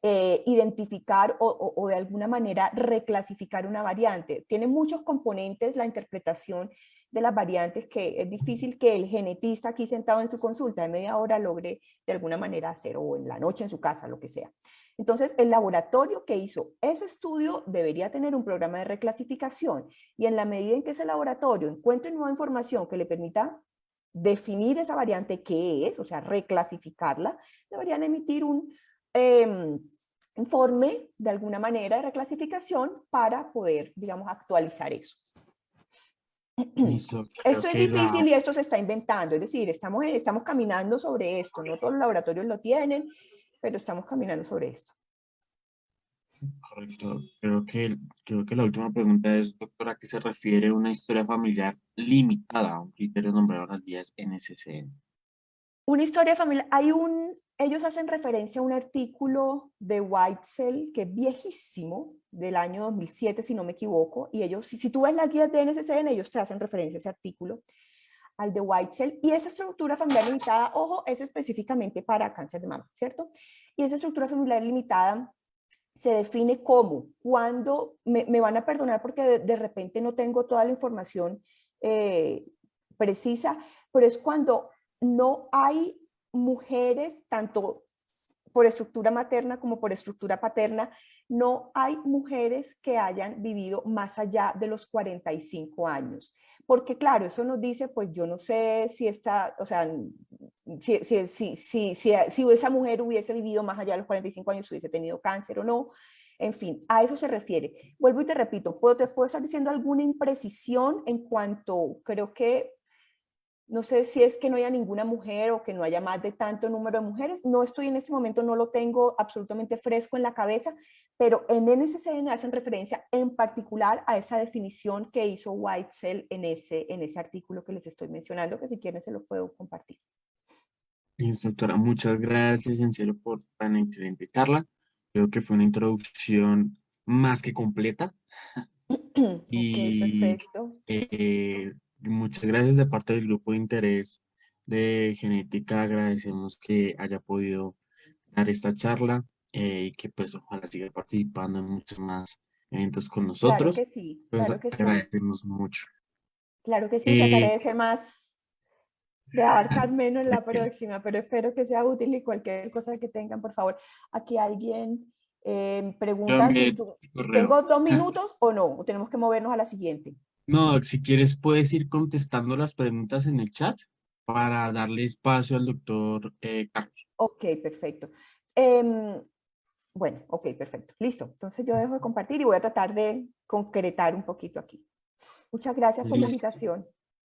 identificar o de alguna manera reclasificar una variante. Tiene muchos componentes la interpretación de las variantes que es difícil que el genetista aquí sentado en su consulta de media hora logre de alguna manera hacer, o en la noche en su casa, lo que sea. Entonces, el laboratorio que hizo ese estudio debería tener un programa de reclasificación y en la medida en que ese laboratorio encuentre nueva información que le permita definir esa variante que es, o sea, reclasificarla, deberían emitir un informe de alguna manera de reclasificación para poder, digamos, actualizar eso. Listo, creo Esto es que difícil y esto se está inventando, es decir, estamos caminando sobre esto, no todos los laboratorios lo tienen, pero estamos caminando sobre esto. correcto. Creo que la última pregunta es, doctora, ¿a qué se refiere una historia familiar limitada a un criterio nombrado en las vías NCCN? Una historia familiar, ellos hacen referencia a un artículo de Whitesell que es viejísimo, del año 2007 si no me equivoco, y ellos, si tú ves las guías de NCCN, ellos te hacen referencia a ese artículo, al de Whitesell, y esa estructura familiar limitada, ojo, es específicamente para cáncer de mama, ¿cierto? Y esa estructura familiar limitada se define como, cuando, me van a perdonar porque de repente no tengo toda la información precisa, pero es cuando no hay mujeres, tanto por estructura materna como por estructura paterna, no hay mujeres que hayan vivido más allá de los 45 años. Porque claro, eso nos dice, pues yo no sé si esta, o sea, si esa mujer hubiese vivido más allá de los 45 años, hubiese tenido cáncer o no. En fin, a eso se refiere. Vuelvo y te repito, te puedo estar diciendo alguna imprecisión en cuanto, creo que no sé si es que no haya ninguna mujer o que no haya más de tanto número de mujeres. No estoy en este momento, no lo tengo absolutamente fresco en la cabeza, pero en NSCN hacen referencia en particular a esa definición que hizo Whitesell en ese artículo que les estoy mencionando, que si quieren se lo puedo compartir. Instructora, muchas gracias en serio por tan excelente charla. Creo que fue una introducción más que completa Ok, y perfecto. muchas gracias de parte del grupo de interés de genética. Agradecemos que haya podido dar esta charla y que pues ojalá siga participando en muchos más eventos con Claro nosotros. que sí, Pues claro que sí. agradecemos mucho. Claro que sí, trataré Eh, de ser más, de abarcar menos la próxima, pero espero que sea útil y cualquier cosa que tengan, por favor. Aquí alguien yo pregunta si envié tu correo. tengo 2 minutos o no, o tenemos que movernos a la siguiente. No, si quieres puedes ir contestando las preguntas en el chat para darle espacio al doctor Carlos. Ok, perfecto. Em, bueno, ok, perfecto. Listo. Entonces yo dejo de compartir y voy a tratar de concretar un poquito aquí. Muchas gracias por la Listo. invitación.